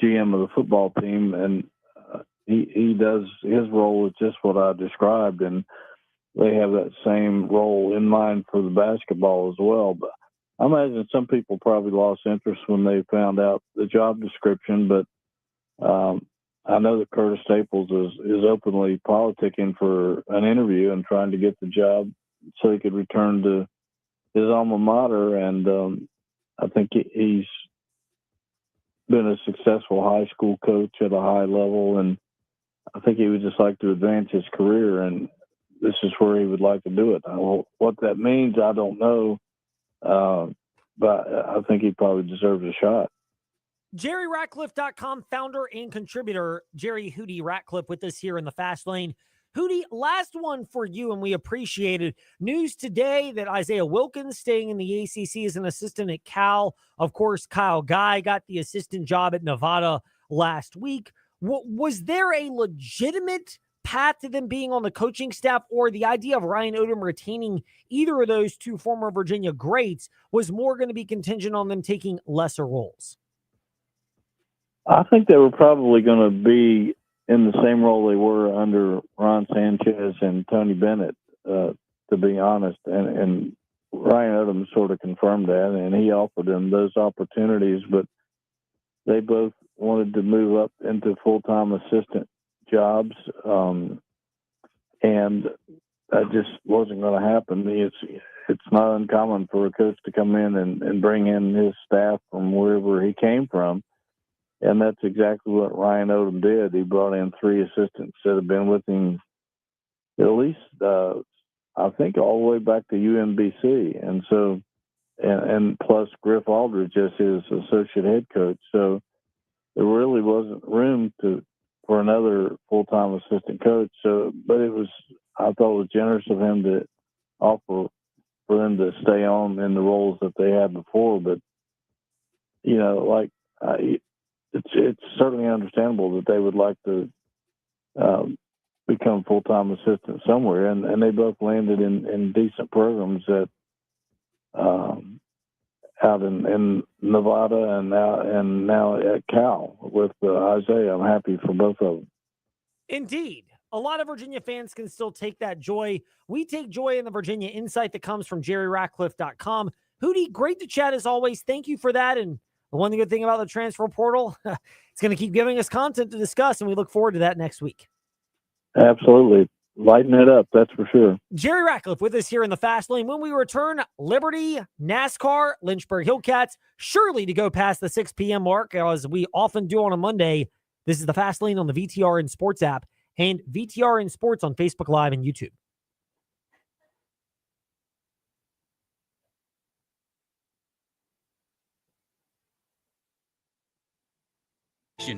GM of the football team, and he does his role is just what I described, and they have that same role in mind for the basketball as well. But I imagine some people probably lost interest when they found out the job description, but I know that Curtis Staples is openly politicking for an interview and trying to get the job so he could return to his alma mater, and I think he's been a successful high school coach at a high level, and I think he would just like to advance his career, and this is where he would like to do it. What that means, I don't know, but I think he probably deserves a shot. JerryRatcliffe.com founder and contributor Jerry Hootie Ratcliffe with us here in the Fast Lane. Hootie, last one for you, and we appreciate it. News today that Isaiah Wilkins staying in the ACC as an assistant at Cal. Of course, Kyle Guy got the assistant job at Nevada last week. Was there a legitimate path to them being on the coaching staff, or the idea of Ryan Odom retaining either of those two former Virginia greats was more going to be contingent on them taking lesser roles? I think they were probably going to be in the same role they were under Ron Sanchez and Tony Bennett, to be honest. And Ryan Odom sort of confirmed that, and he offered them those opportunities, but they both wanted to move up into full-time assistant jobs, and that just wasn't going to happen. It's not uncommon for a coach to come in and bring in his staff from wherever he came from. And that's exactly what Ryan Odom did. He brought in 3 assistants that have been with him at least, I think, all the way back to UMBC. And so, and plus Griff Aldridge as his associate head coach. So there really wasn't room for another full-time assistant coach. So, but I thought it was generous of him to offer for them to stay on in the roles that they had before. But, it's certainly understandable that they would like to become full-time assistants somewhere, and they both landed in decent programs out in Nevada and now at Cal with Isaiah. I'm happy for both of them. Indeed. A lot of Virginia fans can still take that joy. We take joy in the Virginia insight that comes from JerryRatcliffe.com. Hootie, great to chat as always. Thank you for that. And the one good thing about the transfer portal, it's going to keep giving us content to discuss, and we look forward to that next week. Absolutely. Lighten it up, that's for sure. Jerry Ratcliffe with us here in the Fast Lane. When we return, Liberty, NASCAR, Lynchburg Hillcats, surely to go past the 6 p.m. mark, as we often do on a Monday. This is the Fast Lane on the VTRN Sports app and VTRN Sports on Facebook Live and YouTube.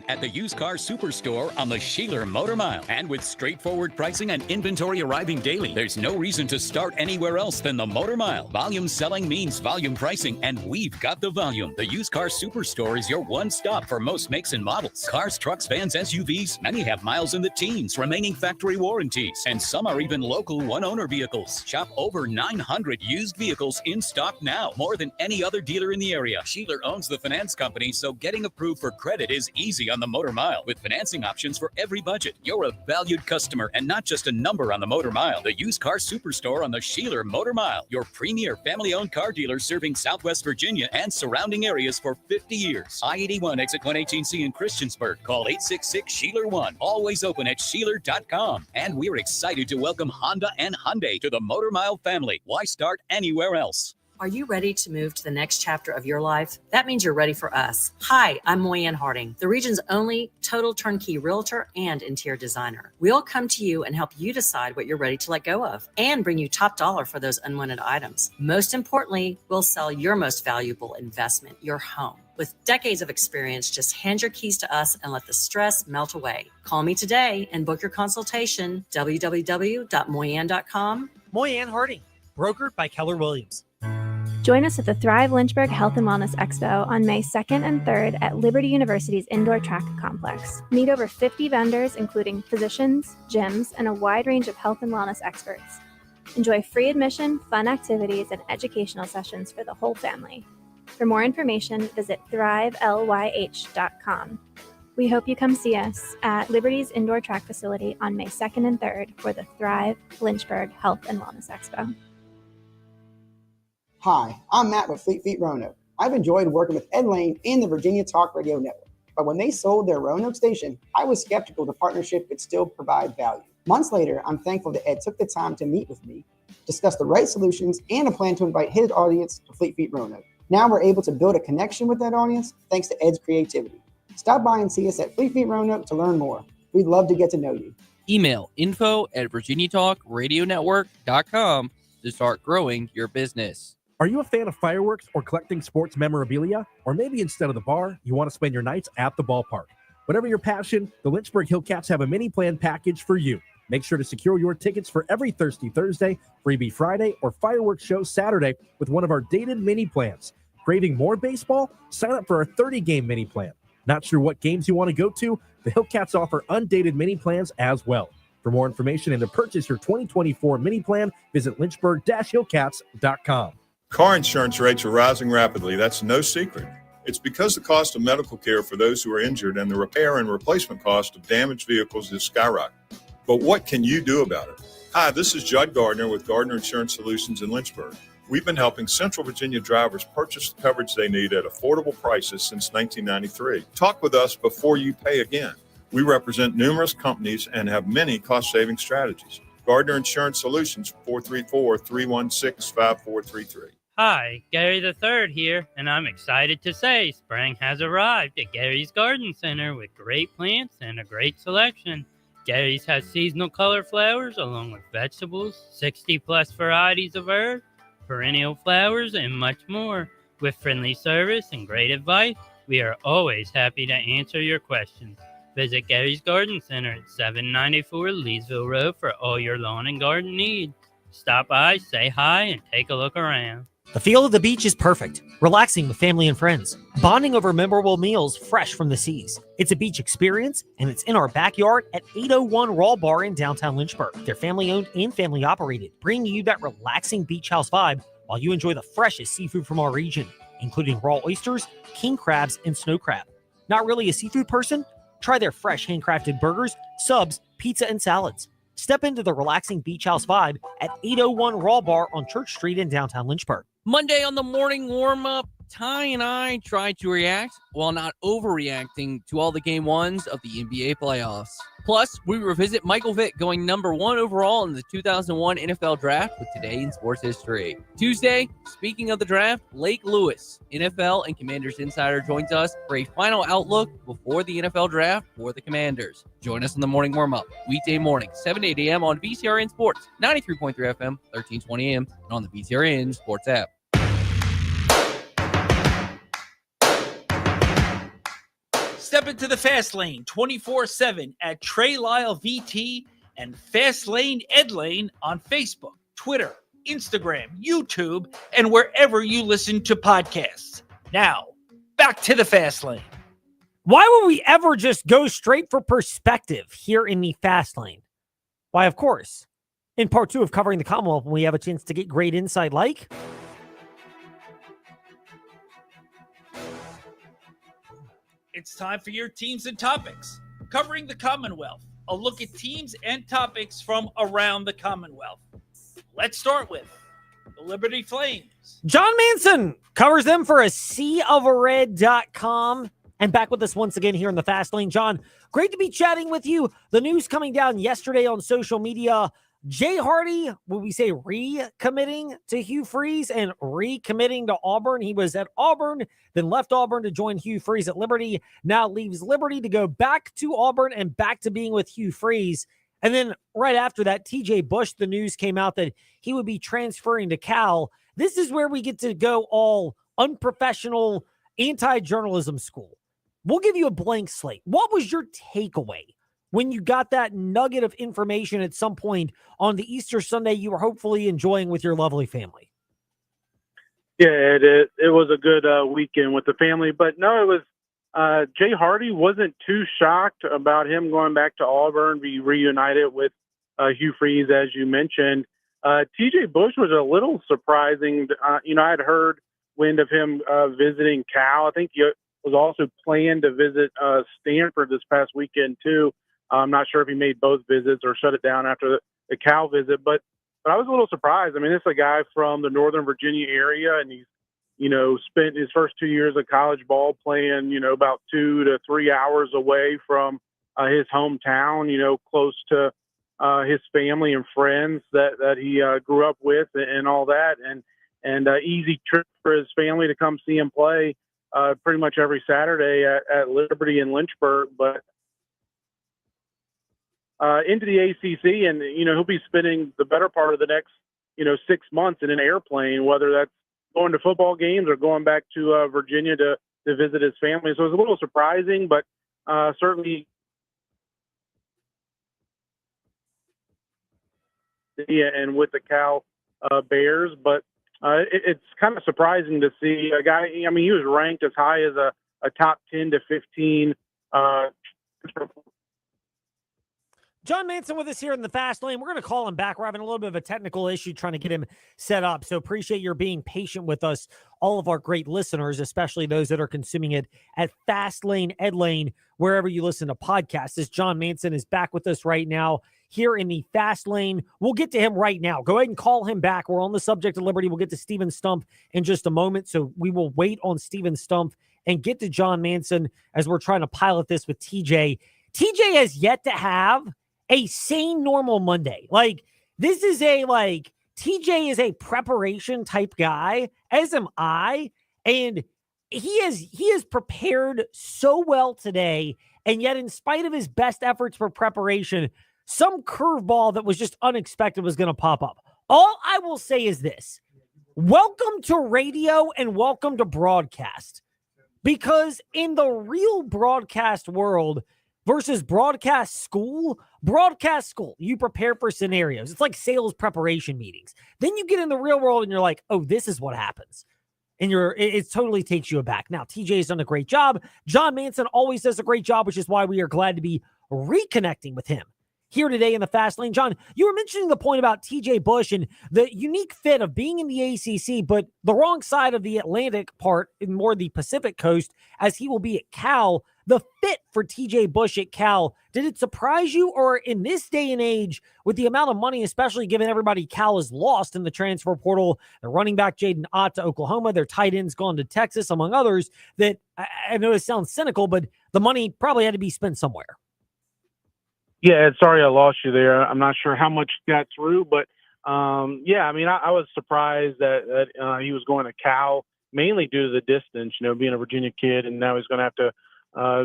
At the used car superstore on the Sheeler Motor Mile. And with straightforward pricing and inventory arriving daily, there's no reason to start anywhere else than the Motor Mile. Volume selling means volume pricing, and we've got the volume. The used car superstore is your one stop for most makes and models. Cars, trucks, vans, SUVs, many have miles in the teens, remaining factory warranties, and some are even local one-owner vehicles. Shop over 900 used vehicles in stock now, more than any other dealer in the area. Sheeler owns the finance company, so getting approved for credit is easy. easy on the Motor Mile with financing options for every budget. You're a valued customer and not just a number on the Motor Mile. The used car superstore on the Sheeler Motor Mile. Your premier family-owned car dealer serving Southwest Virginia and surrounding areas for 50 years. I-81 exit 118C in Christiansburg. Call 866-SHEELER1. Always open at Sheeler.com. And we're excited to welcome Honda and Hyundai to the Motor Mile family. Why start anywhere else? Are you ready to move to the next chapter of your life? That means you're ready for us. Hi, I'm Moyanne Harding, the region's only total turnkey realtor and interior designer. We'll come to you and help you decide what you're ready to let go of and bring you top dollar for those unwanted items. Most importantly, we'll sell your most valuable investment, your home. With decades of experience, just hand your keys to us and let the stress melt away. Call me today and book your consultation, www.moyanne.com. Moyanne Harding, brokered by Keller Williams. Join us at the Thrive Lynchburg Health and Wellness Expo on May 2nd and 3rd at Liberty University's Indoor Track Complex. Meet over 50 vendors, including physicians, gyms, and a wide range of health and wellness experts. Enjoy free admission, fun activities, and educational sessions for the whole family. For more information, visit thrivelyh.com. We hope you come see us at Liberty's Indoor Track Facility on May 2nd and 3rd for the Thrive Lynchburg Health and Wellness Expo. Hi, I'm Matt with Fleet Feet Roanoke. I've enjoyed working with Ed Lane and the Virginia Talk Radio Network, but when they sold their Roanoke station, I was skeptical the partnership could still provide value. Months later, I'm thankful that Ed took the time to meet with me, discuss the right solutions, and a plan to invite his audience to Fleet Feet Roanoke. Now we're able to build a connection with that audience thanks to Ed's creativity. Stop by and see us at Fleet Feet Roanoke to learn more. We'd love to get to know you. Email info@virginiatalkradionetwork.com to start growing your business. Are you a fan of fireworks or collecting sports memorabilia? Or maybe instead of the bar, you want to spend your nights at the ballpark? Whatever your passion, the Lynchburg Hillcats have a mini plan package for you. Make sure to secure your tickets for every Thirsty Thursday, Freebie Friday, or Fireworks Show Saturday with one of our dated mini plans. Craving more baseball? Sign up for our 30-game mini plan. Not sure what games you want to go to? The Hillcats offer undated mini plans as well. For more information and to purchase your 2024 mini plan, visit lynchburg-hillcats.com. Car insurance rates are rising rapidly. That's no secret. It's because the cost of medical care for those who are injured and the repair and replacement cost of damaged vehicles is skyrocketing. But what can you do about it? Hi, this is Judd Gardner with Gardner Insurance Solutions in Lynchburg. We've been helping Central Virginia drivers purchase the coverage they need at affordable prices since 1993. Talk with us before you pay again. We represent numerous companies and have many cost-saving strategies. Gardner Insurance Solutions, 434-316-5433. Hi, Gary the Third here, and I'm excited to say spring has arrived at Gary's Garden Center with great plants and a great selection. Gary's has seasonal color flowers along with vegetables, 60-plus varieties of herbs, perennial flowers, and much more. With friendly service and great advice, we are always happy to answer your questions. Visit Gary's Garden Center at 794 Leesville Road for all your lawn and garden needs. Stop by, say hi, and take a look around. The feel of the beach is perfect, relaxing with family and friends, bonding over memorable meals fresh from the seas. It's a beach experience, and it's in our backyard at 801 Raw Bar in downtown Lynchburg. They're family-owned and family-operated, bringing you that relaxing beach house vibe while you enjoy the freshest seafood from our region, including raw oysters, king crabs, and snow crab. Not really a seafood person? Try their fresh handcrafted burgers, subs, pizza, and salads. Step into the relaxing beach house vibe at 801 Raw Bar on Church Street in downtown Lynchburg. Monday on the morning warm-up, Ty and I tried to react while not overreacting to all the game ones of the NBA playoffs. Plus, we revisit Michael Vick going number 1 overall in the 2001 NFL Draft with Today in Sports History. Tuesday, speaking of the draft, Blake Lewis, NFL and Commanders insider, joins us for a final outlook before the NFL Draft for the Commanders. Join us on the morning warm-up, weekday morning, 7 to 8 a.m. on VCRN Sports, 93.3 FM, 1320 AM, and on the VCRN Sports app. Step into the Fast Lane 24/7 at Trey Lyle VT and Fast Lane Ed Lane on Facebook, Twitter, Instagram, YouTube, and wherever you listen to podcasts. Now, back to the Fast Lane. Why would we ever just go straight for perspective here in the Fast Lane? Why, of course, in part 2 of covering the Commonwealth, when we have a chance to get great insight like... It's time for your teams and topics. Covering the Commonwealth, a look at teams and topics from around the Commonwealth. Let's start with the Liberty Flames. John Manson covers them for a seaofred.com. And back with us once again here in the Fast Lane. John, great to be chatting with you. The news coming down yesterday on social media. Jay Hardy, would we say recommitting to Hugh Freeze and recommitting to Auburn? He was at Auburn, then left Auburn to join Hugh Freeze at Liberty. Now leaves Liberty to go back to Auburn and back to being with Hugh Freeze. And then right after that, TJ Bush, the news came out that he would be transferring to Cal. This is where we get to go all unprofessional, anti-journalism school. We'll give you a blank slate. What was your takeaway when you got that nugget of information at some point on the Easter Sunday you were hopefully enjoying with your lovely family? Yeah, it was a good weekend with the family. But no, it was Jay Hardy wasn't too shocked about him going back to Auburn, be reunited with Hugh Freeze, as you mentioned. TJ Bush was a little surprising. I had heard wind of him visiting Cal. I think he was also planned to visit Stanford this past weekend, too. I'm not sure if he made both visits or shut it down after the Cal visit, but I was a little surprised. I mean, this is a guy from the Northern Virginia area, and he's, spent his first 2 years of college ball playing, about 2 to 3 hours away from his hometown, close to his family and friends that he grew up with and all that. And easy trip for his family to come see him play pretty much every Saturday at Liberty in Lynchburg. But into the ACC, and he'll be spending the better part of the next 6 months in an airplane, whether that's going to football games or going back to Virginia to visit his family. So it was a little surprising, but certainly, and with the Cal Bears. But it's kind of surprising to see a guy. I mean, he was ranked as high as a top 10 to 15. John Manson with us here in the Fast Lane. We're going to call him back. We're having a little bit of a technical issue trying to get him set up. So appreciate your being patient with us, all of our great listeners, especially those that are consuming it at Fast Lane, Ed Lane, wherever you listen to podcasts. This John Manson is back with us right now here in the Fast Lane. We'll get to him right now. Go ahead and call him back. We're on the subject of Liberty. We'll get to Stephen Stump in just a moment. So we will wait on Stephen Stump and get to John Manson as we're trying to pilot this with TJ. TJ has yet to have a sane, normal Monday. This is TJ is a preparation type guy, as am I. And he is prepared so well today. And yet, in spite of his best efforts for preparation, some curveball that was just unexpected was going to pop up. All I will say is this: welcome to radio and welcome to broadcast. Because in the real broadcast world versus broadcast school, you prepare for scenarios. It's like sales preparation meetings. Then you get in the real world and you're like, oh, this is what happens. And it totally takes you aback. Now, TJ has done a great job. John Manson always does a great job, which is why we are glad to be reconnecting with him here today in the Fast Lane. John, you were mentioning the point about TJ Bush and the unique fit of being in the ACC, but the wrong side of the Atlantic part, in more the Pacific coast, as he will be at Cal. The fit for TJ Bush at Cal, did it surprise you? Or in this day and age, with the amount of money, especially given everybody Cal has lost in the transfer portal, the running back Jaden Ott to Oklahoma, their tight ends gone to Texas, among others, that I know it sounds cynical, but the money probably had to be spent somewhere. Yeah, sorry I lost you there. I'm not sure how much got through, but I was surprised that he was going to Cal, mainly due to the distance, being a Virginia kid, and now he's going to have to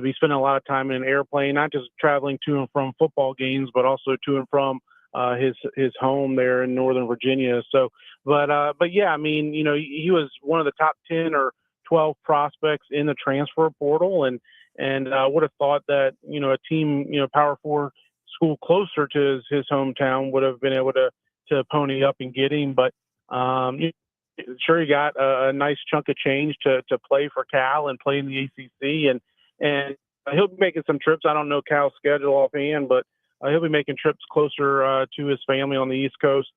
be spending a lot of time in an airplane, not just traveling to and from football games, but also to and from his home there in Northern Virginia. So, but yeah, I mean, he was one of the top 10 or 12 prospects in the transfer portal, and I would have thought that a team, Power 4 school closer to his hometown would have been able to pony up and get him. But sure, he got a nice chunk of change to play for Cal and play in the ACC, and he'll be making some trips. I don't know Cal's schedule offhand, but he'll be making trips closer to his family on the East Coast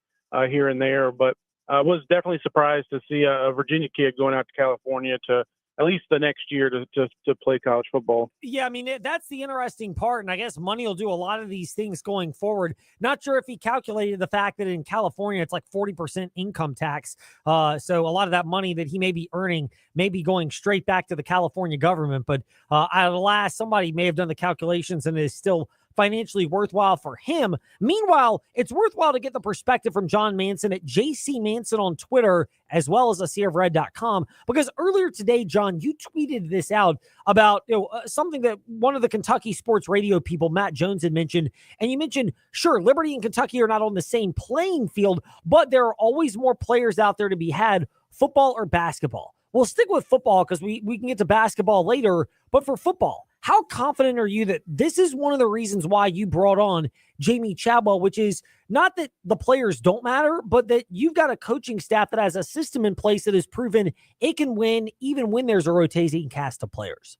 here and there. But I was definitely surprised to see a Virginia kid going out to California to at least the next year to play college football. Yeah, I mean, that's the interesting part. And I guess money will do a lot of these things going forward. Not sure if he calculated the fact that in California, it's like 40% income tax. So a lot of that money that he may be earning may be going straight back to the California government. But alas, somebody may have done the calculations and it is still financially worthwhile for him. Meanwhile, it's worthwhile to get the perspective from John Manson at JC Manson on Twitter, as well as AseaofRed.com, because earlier today, John, you tweeted this out about something that one of the Kentucky sports radio people, Matt Jones, had mentioned. And you mentioned, sure, Liberty and Kentucky are not on the same playing field, but there are always more players out there to be had, football or basketball. We'll stick with football because we can get to basketball later, but for football, how confident are you that this is one of the reasons why you brought on Jamie Chadwell, which is not that the players don't matter, but that you've got a coaching staff that has a system in place that has proven it can win even when there's a rotating cast of players?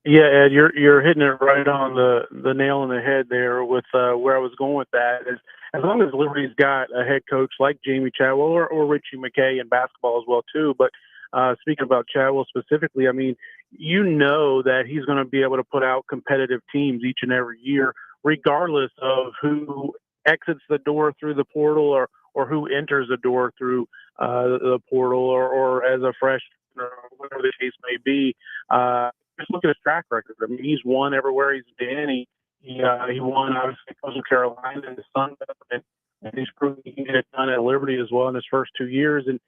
Yeah, Ed, you're hitting it right on the nail on the head there with where I was going with that. As long as Liberty's got a head coach like Jamie Chadwell or Richie McKay in basketball as well too, but speaking about Chadwell specifically, I mean, you know that he's going to be able to put out competitive teams each and every year, regardless of who exits the door through the portal or who enters the door through the portal or as a freshman or whatever the case may be. Just look at his track record. I mean, he's won everywhere he's been. He won, obviously, Coastal Carolina and the Sun Belt, and he's proven he can get it done at Liberty as well in his first 2 years. And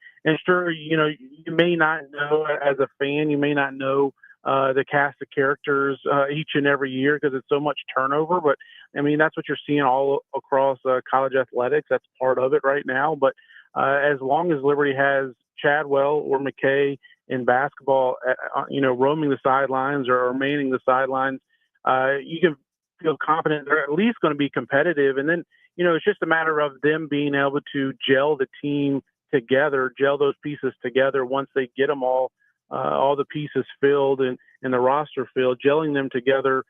sure, you may not know as a fan, you may not know the cast of characters each and every year because it's so much turnover. But, I mean, that's what you're seeing all across college athletics. That's part of it right now. But as long as Liberty has Chadwell or McKay in basketball, roaming the sidelines or manning the sidelines, you can feel confident they're at least going to be competitive. And then, it's just a matter of them being able to gel the team together, gel those pieces together once they get them all the pieces filled and the roster filled, gelling them together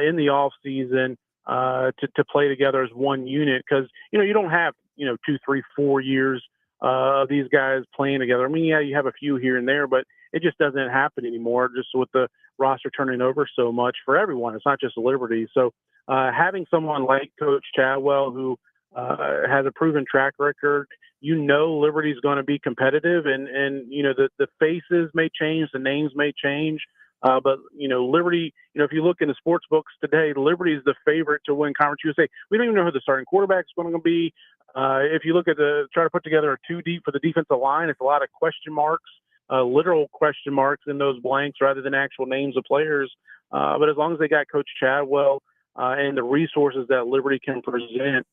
in the off season to play together as one unit. Because, you don't have, 2, 3, 4 years of these guys playing together. I mean, yeah, you have a few here and there, but it just doesn't happen anymore just with the roster turning over so much for everyone. It's not just Liberty. So having someone like Coach Chadwell who has a proven track record, Liberty's going to be competitive and the faces may change, the names may change. But Liberty, if you look in the sports books today, Liberty is the favorite to win Conference USA. We don't even know who the starting quarterback is going to be. If you look at try to put together a 2 deep for the defensive line, it's a lot of question marks, literal question marks in those blanks rather than actual names of players. But as long as they got Coach Chadwell and the resources that Liberty can present,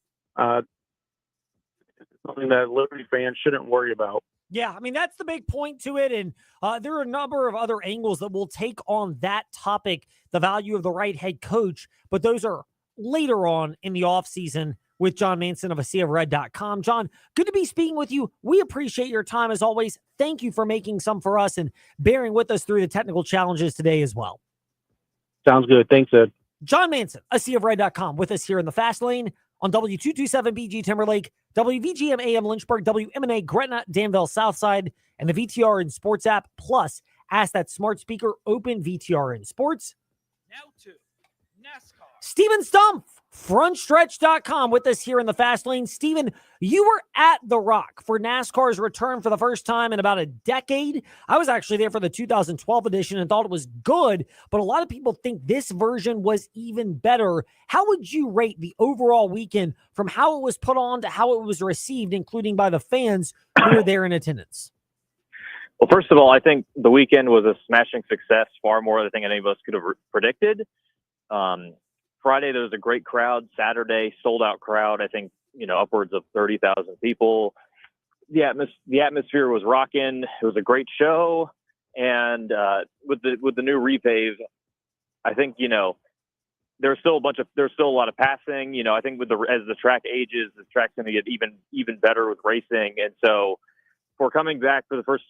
something that Liberty fans shouldn't worry about. Yeah, I mean, that's the big point to it. And there are a number of other angles that we'll take on that topic, the value of the right head coach. But those are later on in the offseason with John Manson of AseaofRed.com. John, good to be speaking with you. We appreciate your time as always. Thank you for making some for us and bearing with us through the technical challenges today as well. Sounds good. Thanks, Ed. John Manson, AseaofRed.com, with us here in the Fast Lane on W227BG Timberlake, WVGM AM Lynchburg, WMNA Gretna, Danville Southside, and the VTRN Sports app. Plus, ask that smart speaker, open VTRN Sports. Now to NASCAR. Steven Stumpf, frontstretch.com, with us here in the Fast Lane. Steven, you were at The Rock for NASCAR's return for the first time in about a decade. I was actually there for the 2012 edition and thought it was good, but a lot of people think this version was even better. How would you rate the overall weekend from how it was put on to how it was received, including by the fans who were there in attendance? Well, first of all, I think the weekend was a smashing success, far more than I think any of us could have predicted. Friday, there was a great crowd. Saturday, sold-out crowd. I think, upwards of 30,000 people. The atmosphere was rocking. It was a great show. And with the new repave, I think, there's still a lot of passing. I think as the track ages, the track's going to get even better with racing. And so for coming back for the first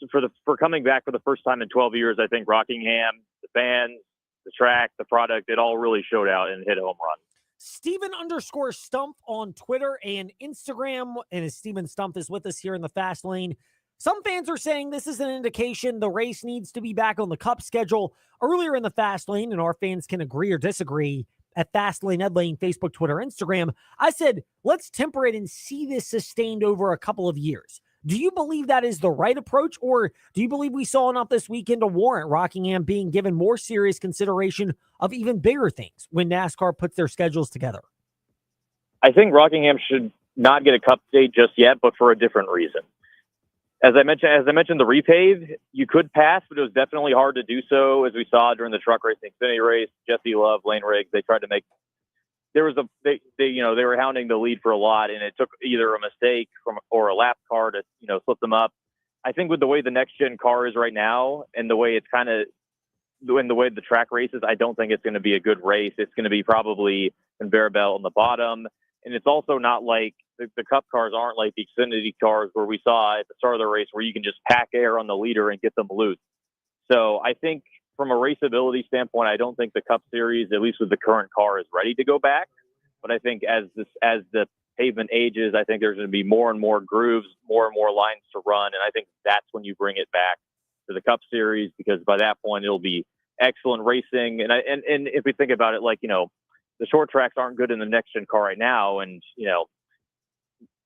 time in 12 years, I think Rockingham, the fans, the track, the product, it all really showed out and hit a home run. Steven_Stumpf on Twitter and Instagram. And as Steven Stumpf is with us here in the Fast Lane, Some fans are saying this is an indication the race needs to be back on the Cup schedule earlier in the fast lane, and our fans can agree or disagree at Fastlane, Ed Lane, Facebook, Twitter, Instagram. I said, let's temper it and see this sustained over a couple of years. Do you believe that is the right approach, or do you believe we saw enough this weekend to warrant Rockingham being given more serious consideration of even bigger things when NASCAR puts their schedules together? I think Rockingham should not get a Cup date just yet, but for a different reason. As I mentioned, the repave, you could pass, but it was definitely hard to do so, as we saw during the truck racing Xfinity race. Jesse Love, Lane Riggs, they tried to make. They were hounding the lead for a lot, and it took either a mistake or a lap car to slip them up. I think with the way the next gen car is right now, and the way it's the way the track races, I don't think it's going to be a good race. It's going to be probably conveyor belt on the bottom, and it's also not like the Cup cars aren't like the Xfinity cars where we saw at the start of the race where you can just pack air on the leader and get them loose. So I think from a raceability standpoint, I don't think the Cup Series, at least with the current car, is ready to go back. But I think as the pavement ages, I think there's going to be more and more grooves, more and more lines to run, and I think that's when you bring it back to the Cup Series, because by that point it'll be excellent racing. And if we think about it, the short tracks aren't good in the next gen car right now, and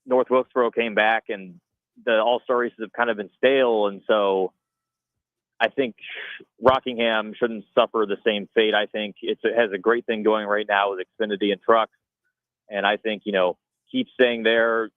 North Wilkesboro came back, and the All-Star races have kind of been stale, and so I think Rockingham shouldn't suffer the same fate. I think it has a great thing going right now with Xfinity and trucks, and I think keep staying there.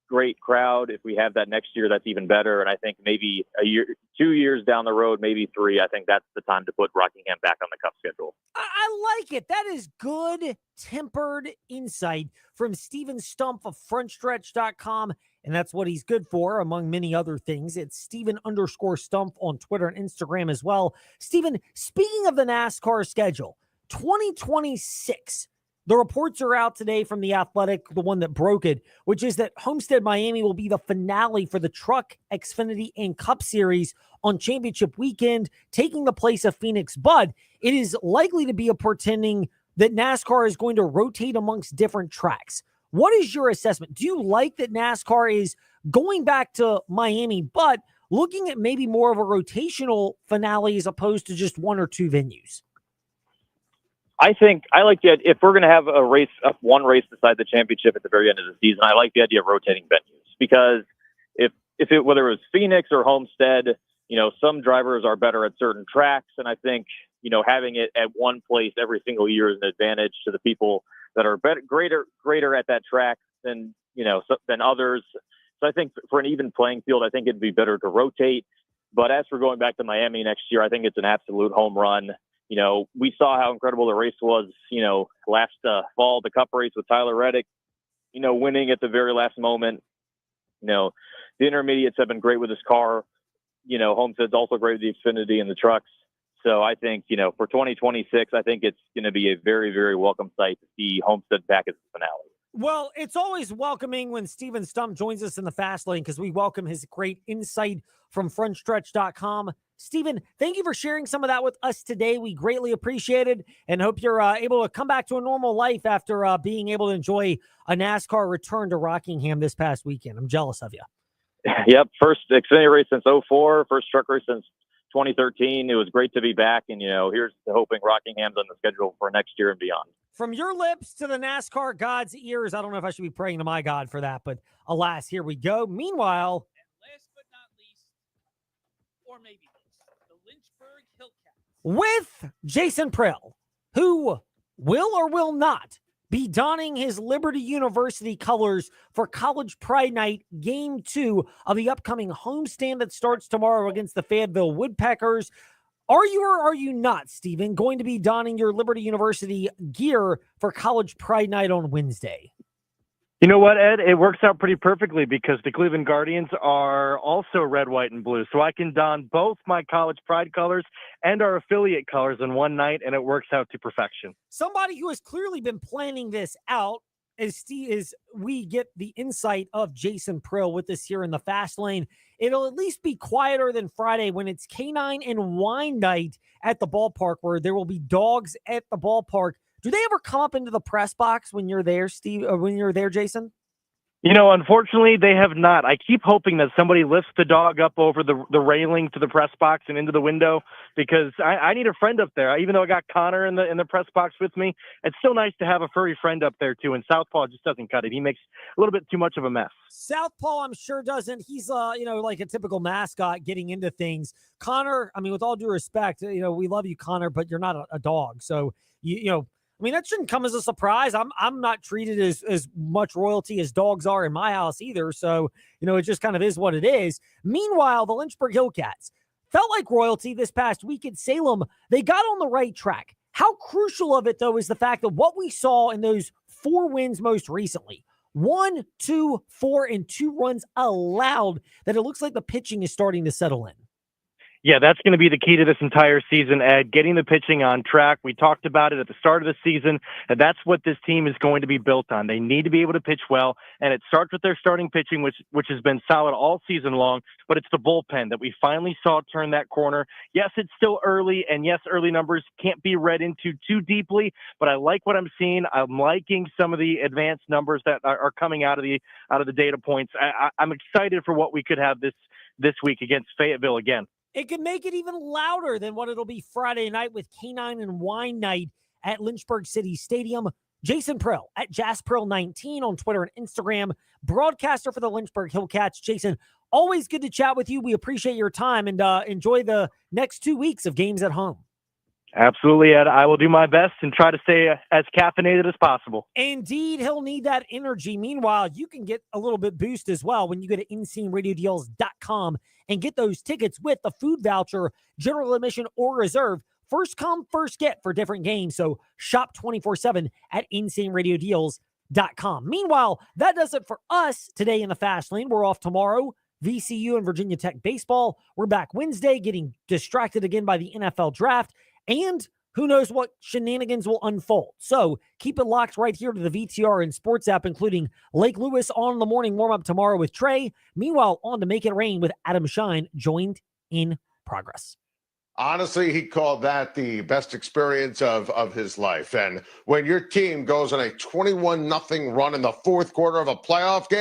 Great crowd. If we have that next year, that's even better. And I think maybe a year, 2 years down the road, maybe 3, I think that's the time to put Rockingham back on the Cup schedule. I like it. That is good, tempered insight from Steven Stump of frontstretch.com. And that's what he's good for, among many other things. It's Steven_Stump on Twitter and Instagram as well. Steven, speaking of the NASCAR schedule, 2026, the reports are out today from The Athletic, the one that broke it, which is that Homestead Miami will be the finale for the Truck, Xfinity, and Cup Series on championship weekend, taking the place of Phoenix. But it is likely to be a portending that NASCAR is going to rotate amongst different tracks. What is your assessment? Do you like that NASCAR is going back to Miami, but looking at maybe more of a rotational finale as opposed to just one or two venues? I think I like that if we're going to have a race, one race beside the championship at the very end of the season, I like the idea of rotating venues, because whether it was Phoenix or Homestead, some drivers are better at certain tracks. And I think, having it at one place every single year is an advantage to the people that are greater at that track than others. So I think for an even playing field, I think it'd be better to rotate. But as for going back to Miami next year, I think it's an absolute home run. We saw how incredible the race was, last fall, the Cup race with Tyler Reddick, winning at the very last moment. The intermediates have been great with his car. Homestead's also great with the Xfinity and the trucks. So I think, for 2026, I think it's going to be a very, very welcome sight to see Homestead back at the finale. Well, it's always welcoming when Steven Stump joins us in the fast lane, because we welcome his great insight from frontstretch.com. Steven, thank you for sharing some of that with us today. We greatly appreciate it, and hope you're able to come back to a normal life after being able to enjoy a NASCAR return to Rockingham this past weekend. I'm jealous of you. Yep. First Xfinity race since 2004, first truck race since 2013. It was great to be back, and here's to hoping Rockingham's on the schedule for next year and beyond. From your lips to the NASCAR God's ears, I don't know if I should be praying to my God for that, but alas, here we go. Meanwhile, last but not least, or maybe the Lynchburg Hillcats with Jason Prill, who will or will not be donning his Liberty University colors for College Pride Night Game 2 of the upcoming homestand that starts tomorrow against the Fayetteville Woodpeckers. Are you or are you not, Steven, going to be donning your Liberty University gear for College Pride Night on Wednesday? You know what, Ed? It works out pretty perfectly because the Cleveland Guardians are also red, white, and blue. So I can don both my College Pride colors and our affiliate colors in one night, and it works out to perfection. Somebody who has clearly been planning this out is we get the insight of Jason Prill with us here in the fast lane. It'll at least be quieter than Friday when it's Canine and Wine Night at the ballpark, where there will be dogs at the ballpark. Do they ever come up into the press box when you're there, Steve? When you're there, Jason? Unfortunately, they have not. I keep hoping that somebody lifts the dog up over the railing to the press box and into the window, because I need a friend up there. Even though I got Connor in the press box with me, it's still nice to have a furry friend up there too. And Southpaw just doesn't cut it. He makes a little bit too much of a mess. Southpaw, I'm sure, doesn't. He's like a typical mascot getting into things. Connor, I mean, with all due respect, we love you, Connor, but you're not a dog. So that shouldn't come as a surprise. I'm not treated as much royalty as dogs are in my house either. So, it just kind of is what it is. Meanwhile, the Lynchburg Hillcats felt like royalty this past week at Salem. They got on the right track. How crucial of it, though, is the fact that what we saw in those 4 wins most recently, 1, 2, 4, and 2 runs allowed, that it looks like the pitching is starting to settle in. Yeah, that's going to be the key to this entire season, Ed, getting the pitching on track. We talked about it at the start of the season, and that's what this team is going to be built on. They need to be able to pitch well, and it starts with their starting pitching, which has been solid all season long, but it's the bullpen that we finally saw turn that corner. Yes, it's still early, and yes, early numbers can't be read into too deeply, but I like what I'm seeing. I'm liking some of the advanced numbers that are coming out of the data points. I'm excited for what we could have this week against Fayetteville again. It could make it even louder than what it'll be Friday night with Canine and Wine Night at Lynchburg City Stadium. Jason Prill at JazzPrill19 on Twitter and Instagram, broadcaster for the Lynchburg Hillcats. Jason, always good to chat with you. We appreciate your time, and enjoy the next 2 weeks of games at home. Absolutely, Ed. I will do my best and try to stay as caffeinated as possible. Indeed, he'll need that energy. Meanwhile, you can get a little bit boost as well when you go to InSceneRadioDeals.com and get those tickets with the food voucher, general admission, or reserve. First come, first get for different games. So shop 24/7 at InSceneRadioDeals.com. Meanwhile, that does it for us today in the Fast Lane. We're off tomorrow. VCU and Virginia Tech baseball. We're back Wednesday, getting distracted again by the NFL draft. And who knows what shenanigans will unfold. So keep it locked right here to the VTR and Sports app, including Lake Lewis on the morning warm-up tomorrow with Trey. Meanwhile, on to Make It Rain with Adam Shine, joined in progress. Honestly, he called that the best experience of his life. And when your team goes on a 21-0 run in the fourth quarter of a playoff game,